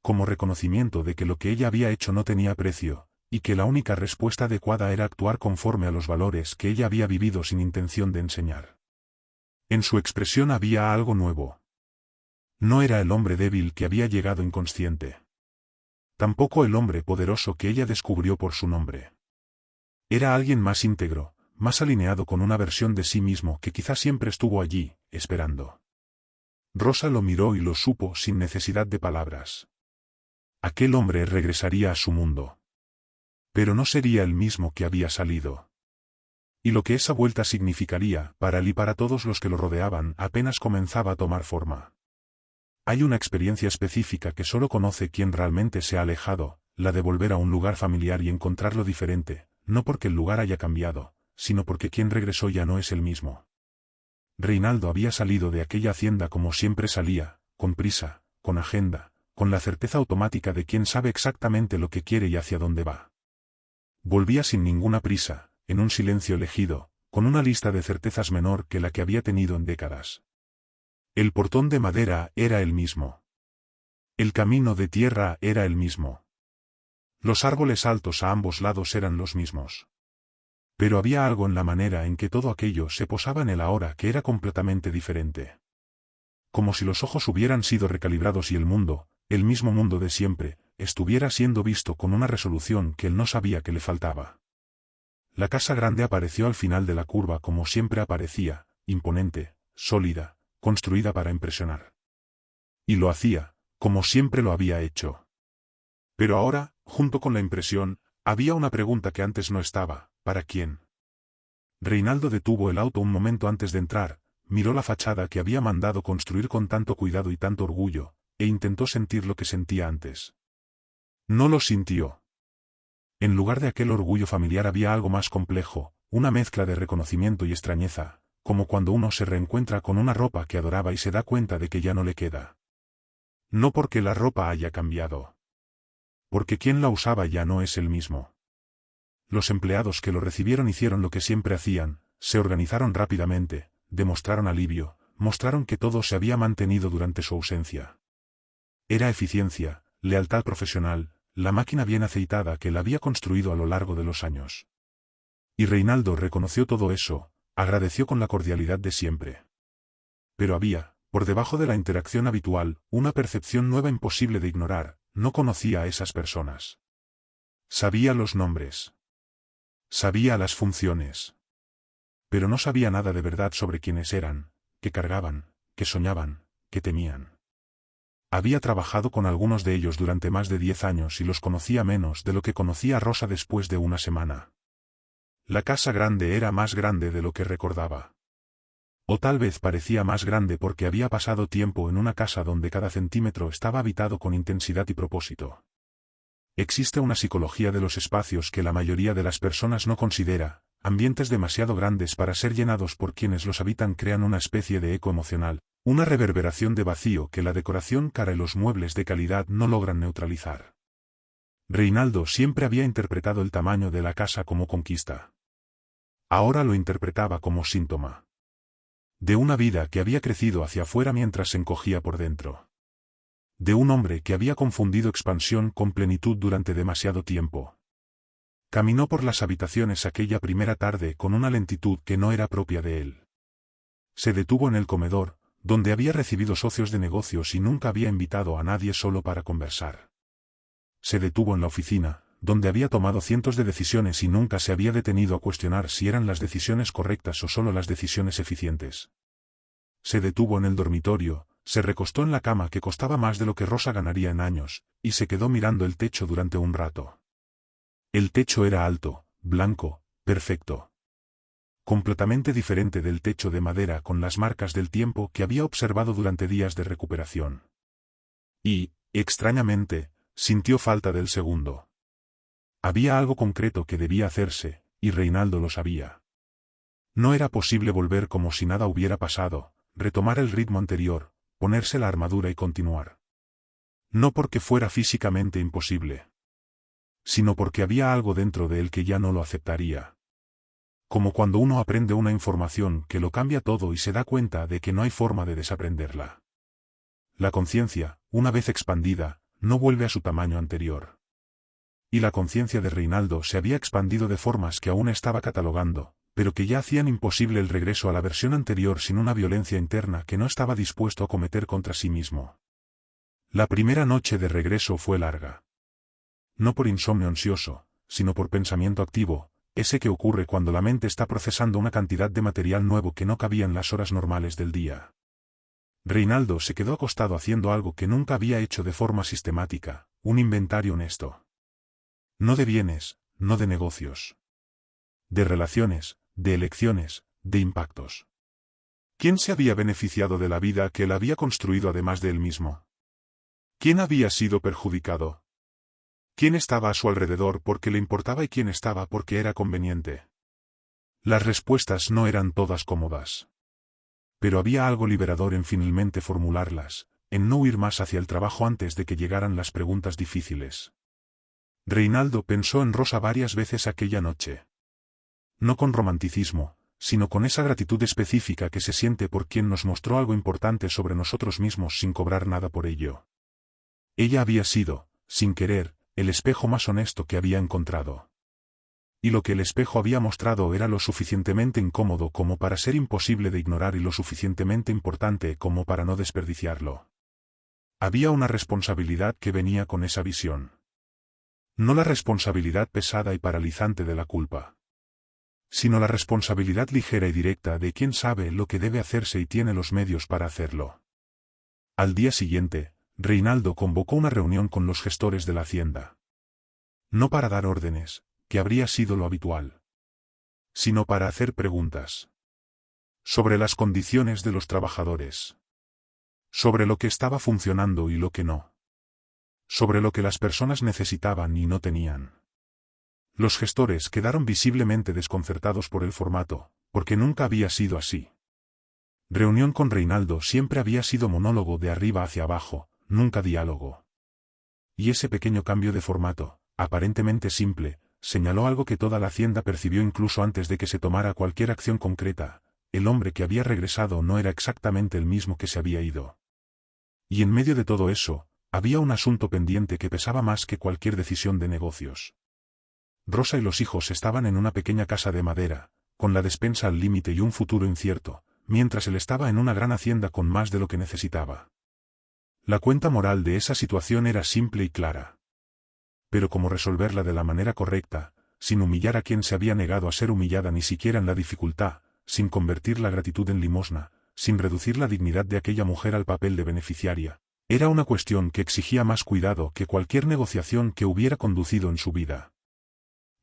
Como reconocimiento de que lo que ella había hecho no tenía precio, y que la única respuesta adecuada era actuar conforme a los valores que ella había vivido sin intención de enseñar. En su expresión había algo nuevo. No era el hombre débil que había llegado inconsciente. Tampoco el hombre poderoso que ella descubrió por su nombre. Era alguien más íntegro, más alineado con una versión de sí mismo que quizás siempre estuvo allí, esperando. Rosa lo miró y lo supo sin necesidad de palabras. Aquel hombre regresaría a su mundo. Pero no sería el mismo que había salido. Y lo que esa vuelta significaría, para él y para todos los que lo rodeaban, apenas comenzaba a tomar forma. Hay una experiencia específica que solo conoce quien realmente se ha alejado, la de volver a un lugar familiar y encontrarlo diferente, no porque el lugar haya cambiado, sino porque quien regresó ya no es el mismo. Reinaldo había salido de aquella hacienda como siempre salía, con prisa, con agenda, con la certeza automática de quien sabe exactamente lo que quiere y hacia dónde va. Volvía sin ninguna prisa, en un silencio elegido, con una lista de certezas menor que la que había tenido en décadas. El portón de madera era el mismo. El camino de tierra era el mismo. Los árboles altos a ambos lados eran los mismos. Pero había algo en la manera en que todo aquello se posaba en él ahora que era completamente diferente. Como si los ojos hubieran sido recalibrados y el mundo, el mismo mundo de siempre, estuviera siendo visto con una resolución que él no sabía que le faltaba. La casa grande apareció al final de la curva como siempre aparecía, imponente, sólida, construida para impresionar. Y lo hacía, como siempre lo había hecho. Pero ahora, junto con la impresión, había una pregunta que antes no estaba: ¿para quién? Reinaldo detuvo el auto un momento antes de entrar, miró la fachada que había mandado construir con tanto cuidado y tanto orgullo, e intentó sentir lo que sentía antes. No lo sintió. En lugar de aquel orgullo familiar había algo más complejo, una mezcla de reconocimiento y extrañeza, como cuando uno se reencuentra con una ropa que adoraba y se da cuenta de que ya no le queda. No porque la ropa haya cambiado. Porque quien la usaba ya no es el mismo. Los empleados que lo recibieron hicieron lo que siempre hacían, se organizaron rápidamente, demostraron alivio, mostraron que todo se había mantenido durante su ausencia. Era eficiencia, lealtad profesional, la máquina bien aceitada que la había construido a lo largo de los años. Y Reinaldo reconoció todo eso, agradeció con la cordialidad de siempre. Pero había, por debajo de la interacción habitual, una percepción nueva imposible de ignorar: no conocía a esas personas. Sabía los nombres. Sabía las funciones. Pero no sabía nada de verdad sobre quiénes eran, qué cargaban, qué soñaban, qué temían. Había trabajado con algunos de ellos durante más de 10 años y los conocía menos de lo que conocía a Rosa después de una semana. La casa grande era más grande de lo que recordaba. O tal vez parecía más grande porque había pasado tiempo en una casa donde cada centímetro estaba habitado con intensidad y propósito. Existe una psicología de los espacios que la mayoría de las personas no considera. Ambientes demasiado grandes para ser llenados por quienes los habitan crean una especie de eco emocional, una reverberación de vacío que la decoración cara y los muebles de calidad no logran neutralizar. Reinaldo siempre había interpretado el tamaño de la casa como conquista. Ahora lo interpretaba como síntoma de una vida que había crecido hacia afuera mientras se encogía por dentro. De un hombre que había confundido expansión con plenitud durante demasiado tiempo. Caminó por las habitaciones aquella primera tarde con una lentitud que no era propia de él. Se detuvo en el comedor, donde había recibido socios de negocios y nunca había invitado a nadie solo para conversar. Se detuvo en la oficina, donde había tomado cientos de decisiones y nunca se había detenido a cuestionar si eran las decisiones correctas o solo las decisiones eficientes. Se detuvo en el dormitorio, se recostó en la cama que costaba más de lo que Rosa ganaría en años, y se quedó mirando el techo durante un rato. El techo era alto, blanco, perfecto. Completamente diferente del techo de madera con las marcas del tiempo que había observado durante días de recuperación. Y, extrañamente, sintió falta del segundo. Había algo concreto que debía hacerse, y Reinaldo lo sabía. No era posible volver como si nada hubiera pasado, retomar el ritmo anterior, ponerse la armadura y continuar. No porque fuera físicamente imposible, sino porque había algo dentro de él que ya no lo aceptaría. Como cuando uno aprende una información que lo cambia todo y se da cuenta de que no hay forma de desaprenderla. La conciencia, una vez expandida, no vuelve a su tamaño anterior. Y la conciencia de Reinaldo se había expandido de formas que aún estaba catalogando, pero que ya hacían imposible el regreso a la versión anterior sin una violencia interna que no estaba dispuesto a cometer contra sí mismo. La primera noche de regreso fue larga. No por insomnio ansioso, sino por pensamiento activo, ese que ocurre cuando la mente está procesando una cantidad de material nuevo que no cabía en las horas normales del día. Reinaldo se quedó acostado haciendo algo que nunca había hecho de forma sistemática, un inventario honesto. No de bienes, no de negocios. De relaciones, de elecciones, de impactos. ¿Quién se había beneficiado de la vida que él había construido además de él mismo? ¿Quién había sido perjudicado? ¿Quién estaba a su alrededor porque le importaba y quién estaba porque era conveniente? Las respuestas no eran todas cómodas. Pero había algo liberador en finalmente formularlas, en no huir más hacia el trabajo antes de que llegaran las preguntas difíciles. Reinaldo pensó en Rosa varias veces aquella noche. No con romanticismo, sino con esa gratitud específica que se siente por quien nos mostró algo importante sobre nosotros mismos sin cobrar nada por ello. Ella había sido, sin querer, el espejo más honesto que había encontrado. Y lo que el espejo había mostrado era lo suficientemente incómodo como para ser imposible de ignorar y lo suficientemente importante como para no desperdiciarlo. Había una responsabilidad que venía con esa visión. No la responsabilidad pesada y paralizante de la culpa, sino la responsabilidad ligera y directa de quien sabe lo que debe hacerse y tiene los medios para hacerlo. Al día siguiente, Reinaldo convocó una reunión con los gestores de la hacienda. No para dar órdenes, que habría sido lo habitual, sino para hacer preguntas. Sobre las condiciones de los trabajadores. Sobre lo que estaba funcionando y lo que no. Sobre lo que las personas necesitaban y no tenían. Los gestores quedaron visiblemente desconcertados por el formato, porque nunca había sido así. Reunión con Reinaldo siempre había sido monólogo de arriba hacia abajo, nunca diálogo. Y ese pequeño cambio de formato, aparentemente simple, señaló algo que toda la hacienda percibió incluso antes de que se tomara cualquier acción concreta: el hombre que había regresado no era exactamente el mismo que se había ido. Y en medio de todo eso, había un asunto pendiente que pesaba más que cualquier decisión de negocios. Rosa y los hijos estaban en una pequeña casa de madera, con la despensa al límite y un futuro incierto, mientras él estaba en una gran hacienda con más de lo que necesitaba. La cuenta moral de esa situación era simple y clara. Pero cómo resolverla de la manera correcta, sin humillar a quien se había negado a ser humillada ni siquiera en la dificultad, sin convertir la gratitud en limosna, sin reducir la dignidad de aquella mujer al papel de beneficiaria, Era una cuestión que exigía más cuidado que cualquier negociación que hubiera conducido en su vida.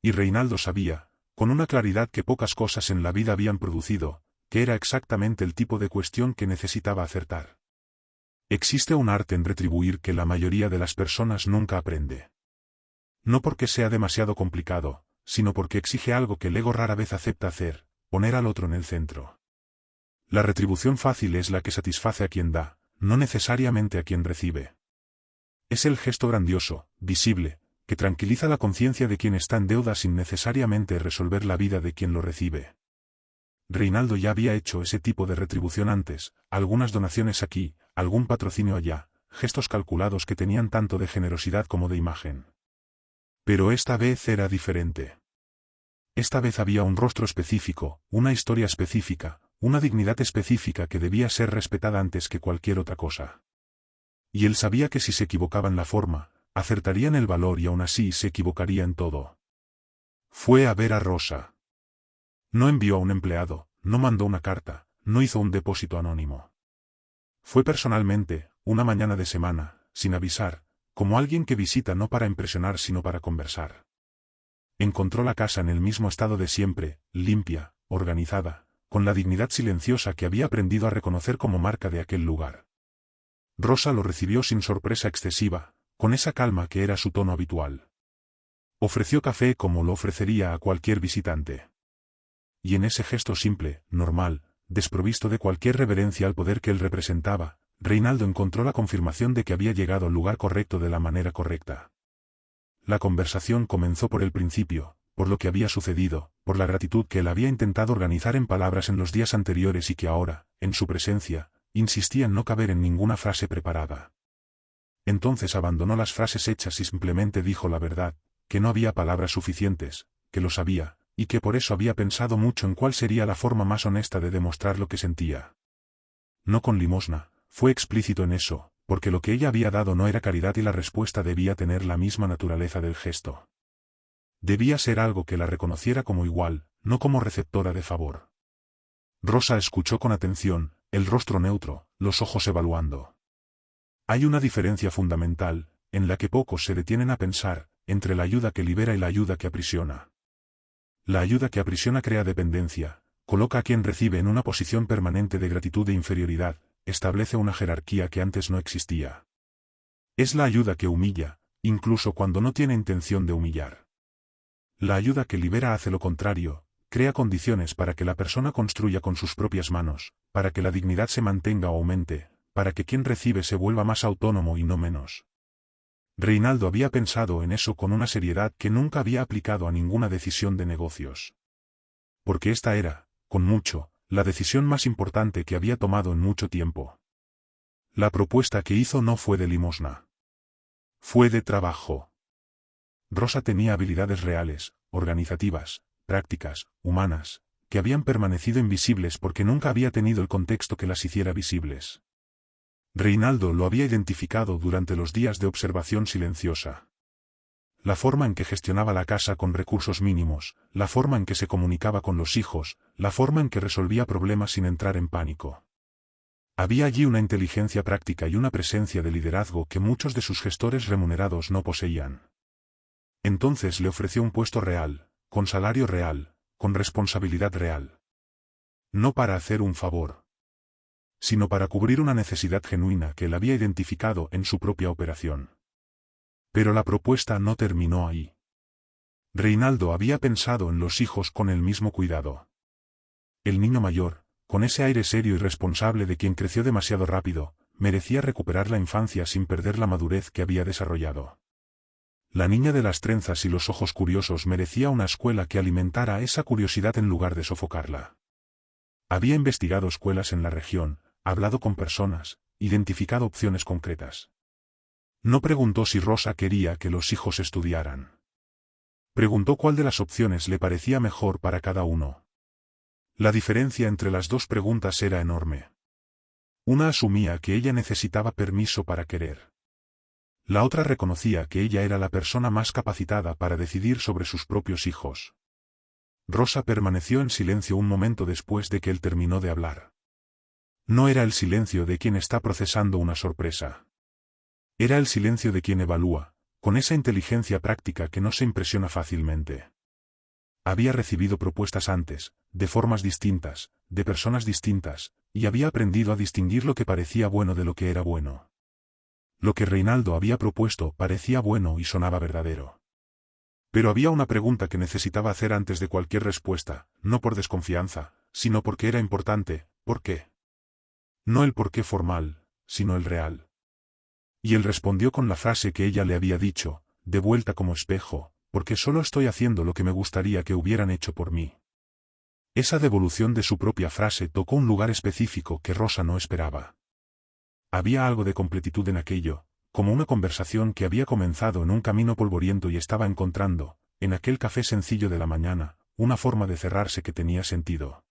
Y Reinaldo sabía, con una claridad que pocas cosas en la vida habían producido, que era exactamente el tipo de cuestión que necesitaba acertar. Existe un arte en retribuir que la mayoría de las personas nunca aprende. No porque sea demasiado complicado, sino porque exige algo que el ego rara vez acepta hacer, poner al otro en el centro. La retribución fácil es la que satisface a quien da, no necesariamente a quien recibe. Es el gesto grandioso, visible, que tranquiliza la conciencia de quien está en deuda sin necesariamente resolver la vida de quien lo recibe. Reinaldo ya había hecho ese tipo de retribución antes, algunas donaciones aquí, algún patrocinio allá, gestos calculados que tenían tanto de generosidad como de imagen. Pero esta vez era diferente. Esta vez había un rostro específico, una historia específica, una dignidad específica que debía ser respetada antes que cualquier otra cosa. Y él sabía que si se equivocaba en la forma, acertaría en el valor y aún así se equivocaría en todo. Fue a ver a Rosa. No envió a un empleado, no mandó una carta, no hizo un depósito anónimo. Fue personalmente, una mañana de semana, sin avisar, como alguien que visita no para impresionar sino para conversar. Encontró la casa en el mismo estado de siempre, limpia, organizada, con la dignidad silenciosa que había aprendido a reconocer como marca de aquel lugar. Rosa lo recibió sin sorpresa excesiva, con esa calma que era su tono habitual. Ofreció café como lo ofrecería a cualquier visitante. Y en ese gesto simple, normal, desprovisto de cualquier reverencia al poder que él representaba, Reinaldo encontró la confirmación de que había llegado al lugar correcto de la manera correcta. La conversación comenzó por el principio, por lo que había sucedido, por la gratitud que él había intentado organizar en palabras en los días anteriores y que ahora, en su presencia, insistía en no caber en ninguna frase preparada. Entonces abandonó las frases hechas y simplemente dijo la verdad, que no había palabras suficientes, que lo sabía, y que por eso había pensado mucho en cuál sería la forma más honesta de demostrar lo que sentía. No con limosna, fue explícito en eso, porque lo que ella había dado no era caridad y la respuesta debía tener la misma naturaleza del gesto. Debía ser algo que la reconociera como igual, no como receptora de favor. Rosa escuchó con atención, el rostro neutro, los ojos evaluando. Hay una diferencia fundamental, en la que pocos se detienen a pensar, entre la ayuda que libera y la ayuda que aprisiona. La ayuda que aprisiona crea dependencia, coloca a quien recibe en una posición permanente de gratitud e inferioridad, establece una jerarquía que antes no existía. Es la ayuda que humilla, incluso cuando no tiene intención de humillar. La ayuda que libera hace lo contrario, crea condiciones para que la persona construya con sus propias manos, para que la dignidad se mantenga o aumente, para que quien recibe se vuelva más autónomo y no menos. Reinaldo había pensado en eso con una seriedad que nunca había aplicado a ninguna decisión de negocios. Porque esta era, con mucho, la decisión más importante que había tomado en mucho tiempo. La propuesta que hizo no fue de limosna. Fue de trabajo. Rosa tenía habilidades reales, organizativas, prácticas, humanas, que habían permanecido invisibles porque nunca había tenido el contexto que las hiciera visibles. Reinaldo lo había identificado durante los días de observación silenciosa. La forma en que gestionaba la casa con recursos mínimos, la forma en que se comunicaba con los hijos, la forma en que resolvía problemas sin entrar en pánico. Había allí una inteligencia práctica y una presencia de liderazgo que muchos de sus gestores remunerados no poseían. Entonces le ofreció un puesto real, con salario real, con responsabilidad real. No para hacer un favor, sino para cubrir una necesidad genuina que él había identificado en su propia operación. Pero la propuesta no terminó ahí. Reinaldo había pensado en los hijos con el mismo cuidado. El niño mayor, con ese aire serio y responsable de quien creció demasiado rápido, merecía recuperar la infancia sin perder la madurez que había desarrollado. La niña de las trenzas y los ojos curiosos merecía una escuela que alimentara esa curiosidad en lugar de sofocarla. Había investigado escuelas en la región, hablado con personas, identificado opciones concretas. No preguntó si Rosa quería que los hijos estudiaran. Preguntó cuál de las opciones le parecía mejor para cada uno. La diferencia entre las dos preguntas era enorme. Una asumía que ella necesitaba permiso para querer. La otra reconocía que ella era la persona más capacitada para decidir sobre sus propios hijos. Rosa permaneció en silencio un momento después de que él terminó de hablar. No era el silencio de quien está procesando una sorpresa. Era el silencio de quien evalúa, con esa inteligencia práctica que no se impresiona fácilmente. Había recibido propuestas antes, de formas distintas, de personas distintas, y había aprendido a distinguir lo que parecía bueno de lo que era bueno. Lo que Reinaldo había propuesto parecía bueno y sonaba verdadero. Pero había una pregunta que necesitaba hacer antes de cualquier respuesta, no por desconfianza, sino porque era importante. ¿Por qué? No el por qué formal, sino el real. Y él respondió con la frase que ella le había dicho, de vuelta como espejo, porque solo estoy haciendo lo que me gustaría que hubieran hecho por mí. Esa devolución de su propia frase tocó un lugar específico que Rosa no esperaba. Había algo de completitud en aquello, como una conversación que había comenzado en un camino polvoriento y estaba encontrando, en aquel café sencillo de la mañana, una forma de cerrarse que tenía sentido.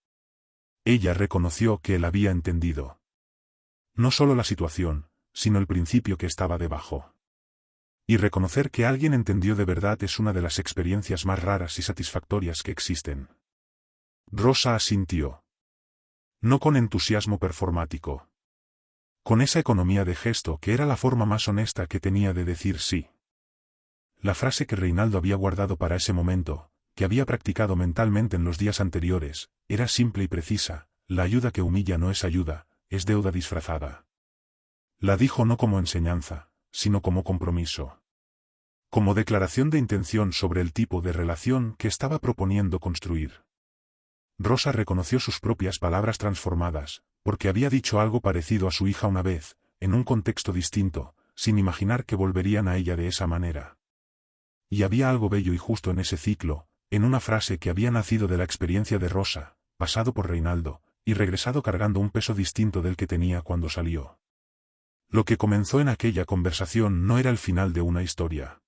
Ella reconoció que él había entendido. No solo la situación, sino el principio que estaba debajo. Y reconocer que alguien entendió de verdad es una de las experiencias más raras y satisfactorias que existen. Rosa asintió. No con entusiasmo performático. Con esa economía de gesto que era la forma más honesta que tenía de decir sí. La frase que Reinaldo había guardado para ese momento, que había practicado mentalmente en los días anteriores, era simple y precisa: la ayuda que humilla no es ayuda, es deuda disfrazada. La dijo no como enseñanza, sino como compromiso. Como declaración de intención sobre el tipo de relación que estaba proponiendo construir. Rosa reconoció sus propias palabras transformadas, porque había dicho algo parecido a su hija una vez, en un contexto distinto, sin imaginar que volverían a ella de esa manera. Y había algo bello y justo en ese ciclo, en una frase que había nacido de la experiencia de Rosa, pasado por Reinaldo, y regresado cargando un peso distinto del que tenía cuando salió. Lo que comenzó en aquella conversación no era el final de una historia.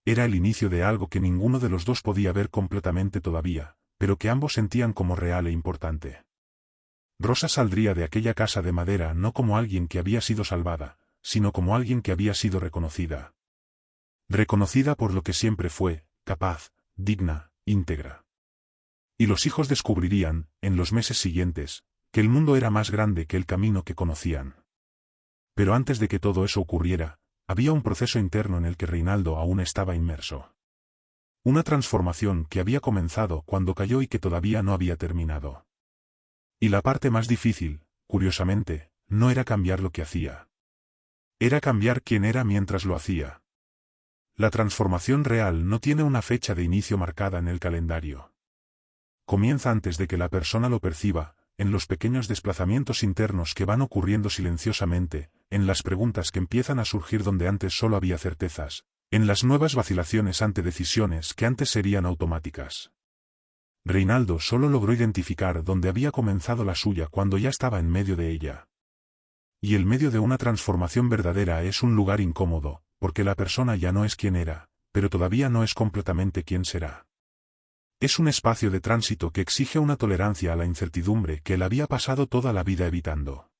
Era el inicio de algo que ninguno de los dos podía ver completamente todavía, pero que ambos sentían como real e importante. Rosa saldría de aquella casa de madera no como alguien que había sido salvada, sino como alguien que había sido reconocida. Reconocida por lo que siempre fue, capaz, digna, íntegra. Y los hijos descubrirían, en los meses siguientes, que el mundo era más grande que el camino que conocían. Pero antes de que todo eso ocurriera, había un proceso interno en el que Reinaldo aún estaba inmerso. Una transformación que había comenzado cuando cayó y que todavía no había terminado. Y la parte más difícil, curiosamente, no era cambiar lo que hacía. Era cambiar quién era mientras lo hacía. La transformación real no tiene una fecha de inicio marcada en el calendario. Comienza antes de que la persona lo perciba, en los pequeños desplazamientos internos que van ocurriendo silenciosamente, en las preguntas que empiezan a surgir donde antes solo había certezas, en las nuevas vacilaciones ante decisiones que antes serían automáticas. Reinaldo solo logró identificar dónde había comenzado la suya cuando ya estaba en medio de ella. Y el medio de una transformación verdadera es un lugar incómodo, porque la persona ya no es quien era, pero todavía no es completamente quien será. Es un espacio de tránsito que exige una tolerancia a la incertidumbre que él había pasado toda la vida evitando.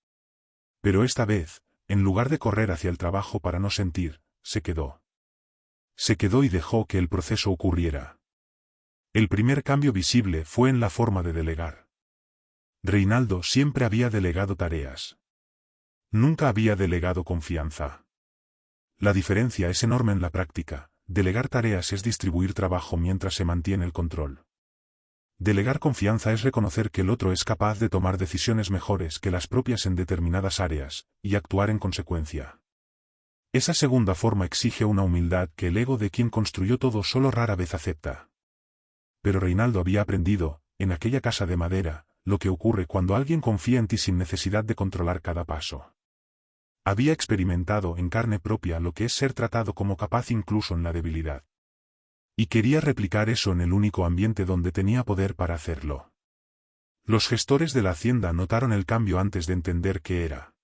Pero esta vez, en lugar de correr hacia el trabajo para no sentir, se quedó. Se quedó y dejó que el proceso ocurriera. El primer cambio visible fue en la forma de delegar. Reinaldo siempre había delegado tareas. Nunca había delegado confianza. La diferencia es enorme en la práctica. Delegar tareas es distribuir trabajo mientras se mantiene el control. Delegar confianza es reconocer que el otro es capaz de tomar decisiones mejores que las propias en determinadas áreas, y actuar en consecuencia. Esa segunda forma exige una humildad que el ego de quien construyó todo solo rara vez acepta. Pero Reinaldo había aprendido, en aquella casa de madera, lo que ocurre cuando alguien confía en ti sin necesidad de controlar cada paso. Había experimentado en carne propia lo que es ser tratado como capaz incluso en la debilidad. Y quería replicar eso en el único ambiente donde tenía poder para hacerlo. Los gestores de la hacienda notaron el cambio antes de entender qué era.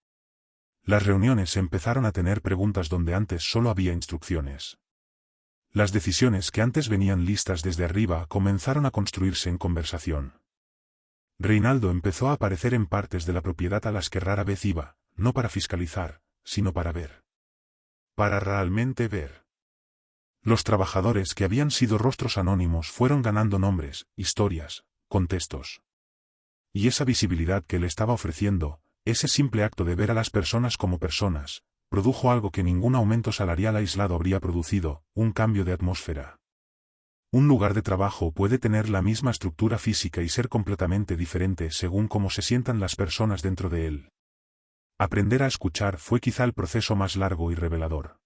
Las reuniones empezaron a tener preguntas donde antes solo había instrucciones. Las decisiones que antes venían listas desde arriba comenzaron a construirse en conversación. Reinaldo empezó a aparecer en partes de la propiedad a las que rara vez iba, no para fiscalizar, sino para ver. Para realmente ver. Los trabajadores que habían sido rostros anónimos fueron ganando nombres, historias, contextos. Y esa visibilidad que le estaba ofreciendo, ese simple acto de ver a las personas como personas, produjo algo que ningún aumento salarial aislado habría producido, un cambio de atmósfera. Un lugar de trabajo puede tener la misma estructura física y ser completamente diferente según cómo se sientan las personas dentro de él. Aprender a escuchar fue quizá el proceso más largo y revelador.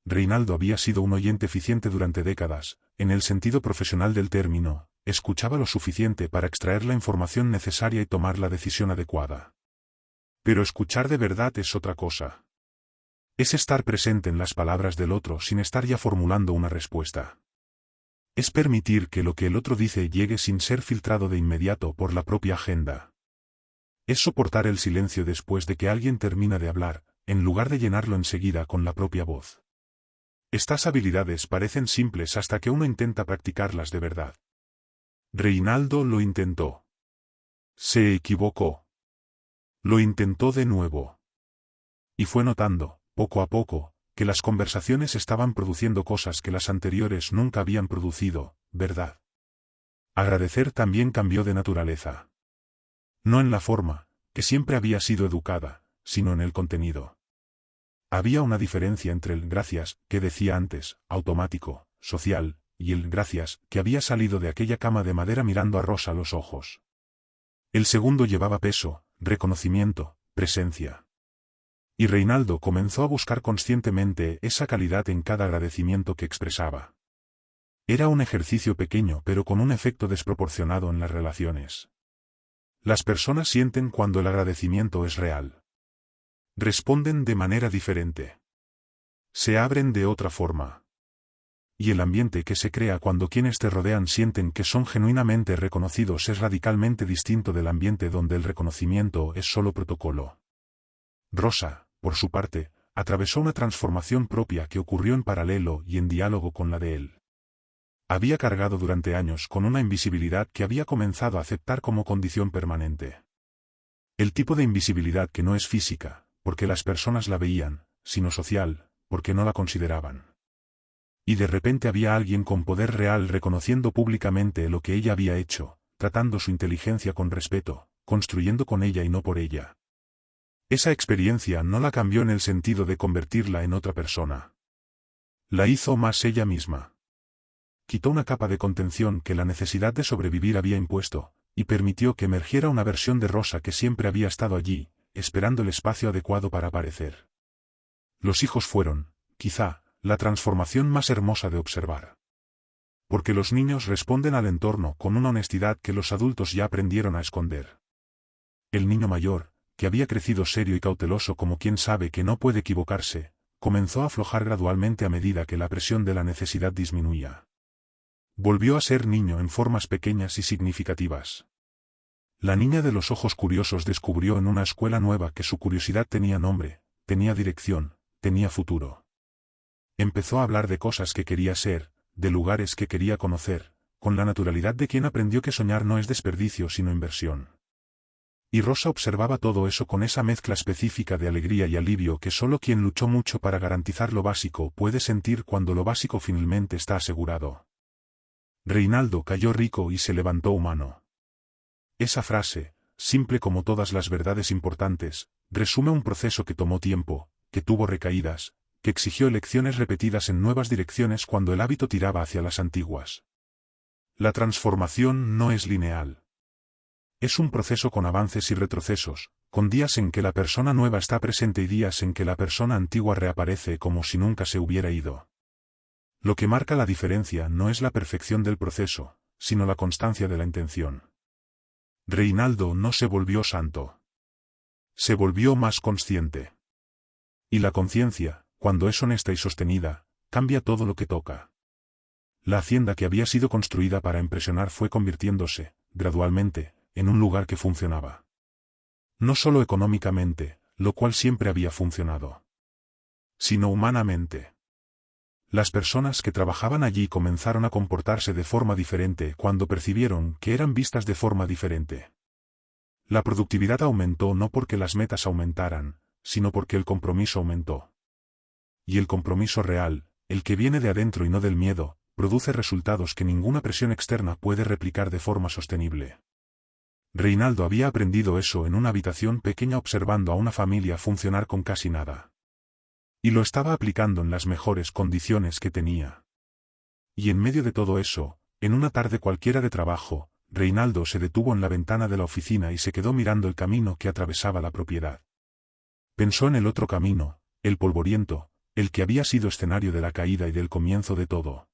Reinaldo había sido un oyente eficiente durante décadas, en el sentido profesional del término, escuchaba lo suficiente para extraer la información necesaria y tomar la decisión adecuada. Pero escuchar de verdad es otra cosa. Es estar presente en las palabras del otro sin estar ya formulando una respuesta. Es permitir que lo que el otro dice llegue sin ser filtrado de inmediato por la propia agenda. Es soportar el silencio después de que alguien termina de hablar, en lugar de llenarlo enseguida con la propia voz. Estas habilidades parecen simples hasta que uno intenta practicarlas de verdad. Reinaldo lo intentó. Se equivocó. Lo intentó de nuevo. Y fue notando, poco a poco, que las conversaciones estaban produciendo cosas que las anteriores nunca habían producido, ¿verdad? Agradecer también cambió de naturaleza. No en la forma, que siempre había sido educada, sino en el contenido. Había una diferencia entre el gracias, que decía antes, automático, social, y el gracias, que había salido de aquella cama de madera mirando a Rosa a los ojos. El segundo llevaba peso, reconocimiento, presencia. Y Reinaldo comenzó a buscar conscientemente esa calidad en cada agradecimiento que expresaba. Era un ejercicio pequeño pero con un efecto desproporcionado en las relaciones. Las personas sienten cuando el agradecimiento es real. Responden de manera diferente. Se abren de otra forma. Y el ambiente que se crea cuando quienes te rodean sienten que son genuinamente reconocidos es radicalmente distinto del ambiente donde el reconocimiento es solo protocolo. Rosa, por su parte, atravesó una transformación propia que ocurrió en paralelo y en diálogo con la de él. Había cargado durante años con una invisibilidad que había comenzado a aceptar como condición permanente. El tipo de invisibilidad que no es física, porque las personas la veían, sino social, porque no la consideraban. Y de repente había alguien con poder real reconociendo públicamente lo que ella había hecho, tratando su inteligencia con respeto, construyendo con ella y no por ella. Esa experiencia no la cambió en el sentido de convertirla en otra persona. La hizo más ella misma. Quitó una capa de contención que la necesidad de sobrevivir había impuesto, y permitió que emergiera una versión de Rosa que siempre había estado allí, esperando el espacio adecuado para aparecer. Los hijos fueron, quizá, la transformación más hermosa de observar. Porque los niños responden al entorno con una honestidad que los adultos ya aprendieron a esconder. El niño mayor, que había crecido serio y cauteloso como quien sabe que no puede equivocarse, comenzó a aflojar gradualmente a medida que la presión de la necesidad disminuía. Volvió a ser niño en formas pequeñas y significativas. La niña de los ojos curiosos descubrió en una escuela nueva que su curiosidad tenía nombre, tenía dirección, tenía futuro. Empezó a hablar de cosas que quería ser, de lugares que quería conocer, con la naturalidad de quien aprendió que soñar no es desperdicio sino inversión. Y Rosa observaba todo eso con esa mezcla específica de alegría y alivio que solo quien luchó mucho para garantizar lo básico puede sentir cuando lo básico finalmente está asegurado. Reinaldo cayó rico y se levantó humano. Esa frase, simple como todas las verdades importantes, resume un proceso que tomó tiempo, que tuvo recaídas, que exigió elecciones repetidas en nuevas direcciones cuando el hábito tiraba hacia las antiguas. La transformación no es lineal. Es un proceso con avances y retrocesos, con días en que la persona nueva está presente y días en que la persona antigua reaparece como si nunca se hubiera ido. Lo que marca la diferencia no es la perfección del proceso, sino la constancia de la intención. Reinaldo no se volvió santo. Se volvió más consciente. Y la conciencia, cuando es honesta y sostenida, cambia todo lo que toca. La hacienda que había sido construida para impresionar fue convirtiéndose, gradualmente, en un lugar que funcionaba. No solo económicamente, lo cual siempre había funcionado, sino humanamente. Las personas que trabajaban allí comenzaron a comportarse de forma diferente cuando percibieron que eran vistas de forma diferente. La productividad aumentó no porque las metas aumentaran, sino porque el compromiso aumentó. Y el compromiso real, el que viene de adentro y no del miedo, produce resultados que ninguna presión externa puede replicar de forma sostenible. Reinaldo había aprendido eso en una habitación pequeña observando a una familia funcionar con casi nada. Y lo estaba aplicando en las mejores condiciones que tenía. Y en medio de todo eso, en una tarde cualquiera de trabajo, Reinaldo se detuvo en la ventana de la oficina y se quedó mirando el camino que atravesaba la propiedad. Pensó en el otro camino, el polvoriento, el que había sido escenario de la caída y del comienzo de todo.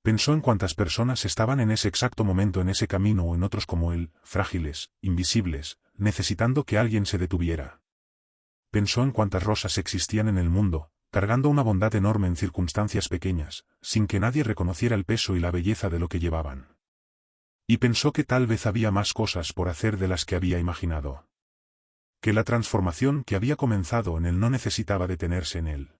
Pensó en cuántas personas estaban en ese exacto momento en ese camino o en otros como él, frágiles, invisibles, necesitando que alguien se detuviera. Pensó en cuántas Rosas existían en el mundo, cargando una bondad enorme en circunstancias pequeñas, sin que nadie reconociera el peso y la belleza de lo que llevaban. Y pensó que tal vez había más cosas por hacer de las que había imaginado. Que la transformación que había comenzado en él no necesitaba detenerse en él.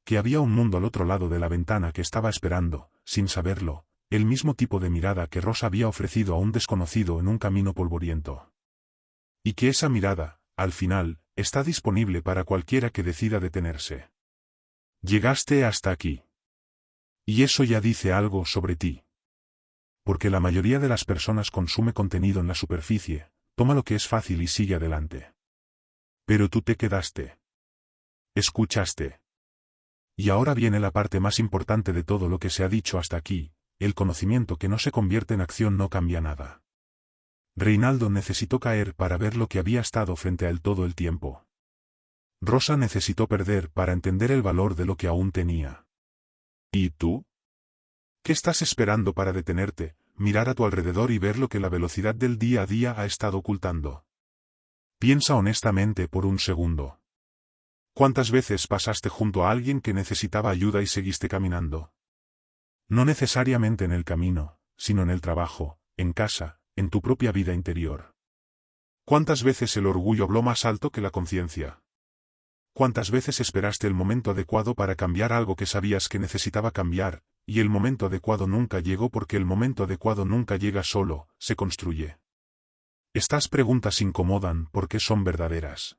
Que había un mundo al otro lado de la ventana que estaba esperando, sin saberlo, el mismo tipo de mirada que Rosa había ofrecido a un desconocido en un camino polvoriento. Y que esa mirada, al final, está disponible para cualquiera que decida detenerse. Llegaste hasta aquí. Y eso ya dice algo sobre ti. Porque la mayoría de las personas consume contenido en la superficie, toma lo que es fácil y sigue adelante. Pero tú te quedaste. Escuchaste. Y ahora viene la parte más importante de todo lo que se ha dicho hasta aquí, el conocimiento que no se convierte en acción no cambia nada. Reinaldo necesitó caer para ver lo que había estado frente a él todo el tiempo. Rosa necesitó perder para entender el valor de lo que aún tenía. ¿Y tú? ¿Qué estás esperando para detenerte, mirar a tu alrededor y ver lo que la velocidad del día a día ha estado ocultando? Piensa honestamente por un segundo. ¿Cuántas veces pasaste junto a alguien que necesitaba ayuda y seguiste caminando? No necesariamente en el camino, sino en el trabajo, en casa, en tu propia vida interior. ¿Cuántas veces el orgullo habló más alto que la conciencia? ¿Cuántas veces esperaste el momento adecuado para cambiar algo que sabías que necesitaba cambiar, y el momento adecuado nunca llegó porque el momento adecuado nunca llega solo, se construye? Estas preguntas incomodan porque son verdaderas.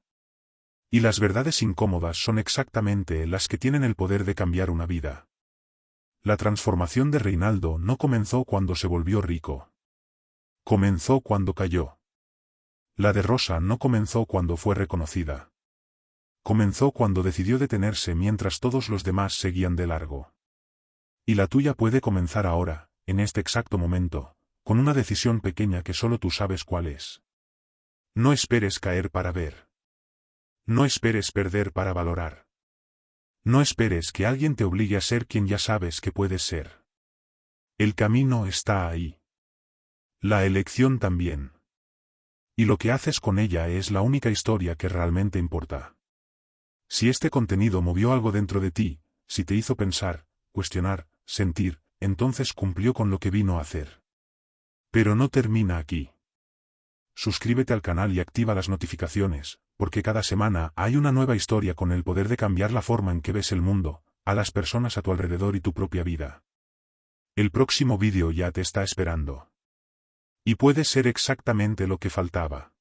Y las verdades incómodas son exactamente las que tienen el poder de cambiar una vida. La transformación de Reinaldo no comenzó cuando se volvió rico. Comenzó cuando cayó. La de Rosa no comenzó cuando fue reconocida. Comenzó cuando decidió detenerse mientras todos los demás seguían de largo. Y la tuya puede comenzar ahora, en este exacto momento, con una decisión pequeña que solo tú sabes cuál es. No esperes caer para ver. No esperes perder para valorar. No esperes que alguien te obligue a ser quien ya sabes que puedes ser. El camino está ahí. La elección también. Y lo que haces con ella es la única historia que realmente importa. Si este contenido movió algo dentro de ti, si te hizo pensar, cuestionar, sentir, entonces cumplió con lo que vino a hacer. Pero no termina aquí. Suscríbete al canal y activa las notificaciones, porque cada semana hay una nueva historia con el poder de cambiar la forma en que ves el mundo, a las personas a tu alrededor y tu propia vida. El próximo vídeo ya te está esperando. Y puede ser exactamente lo que faltaba.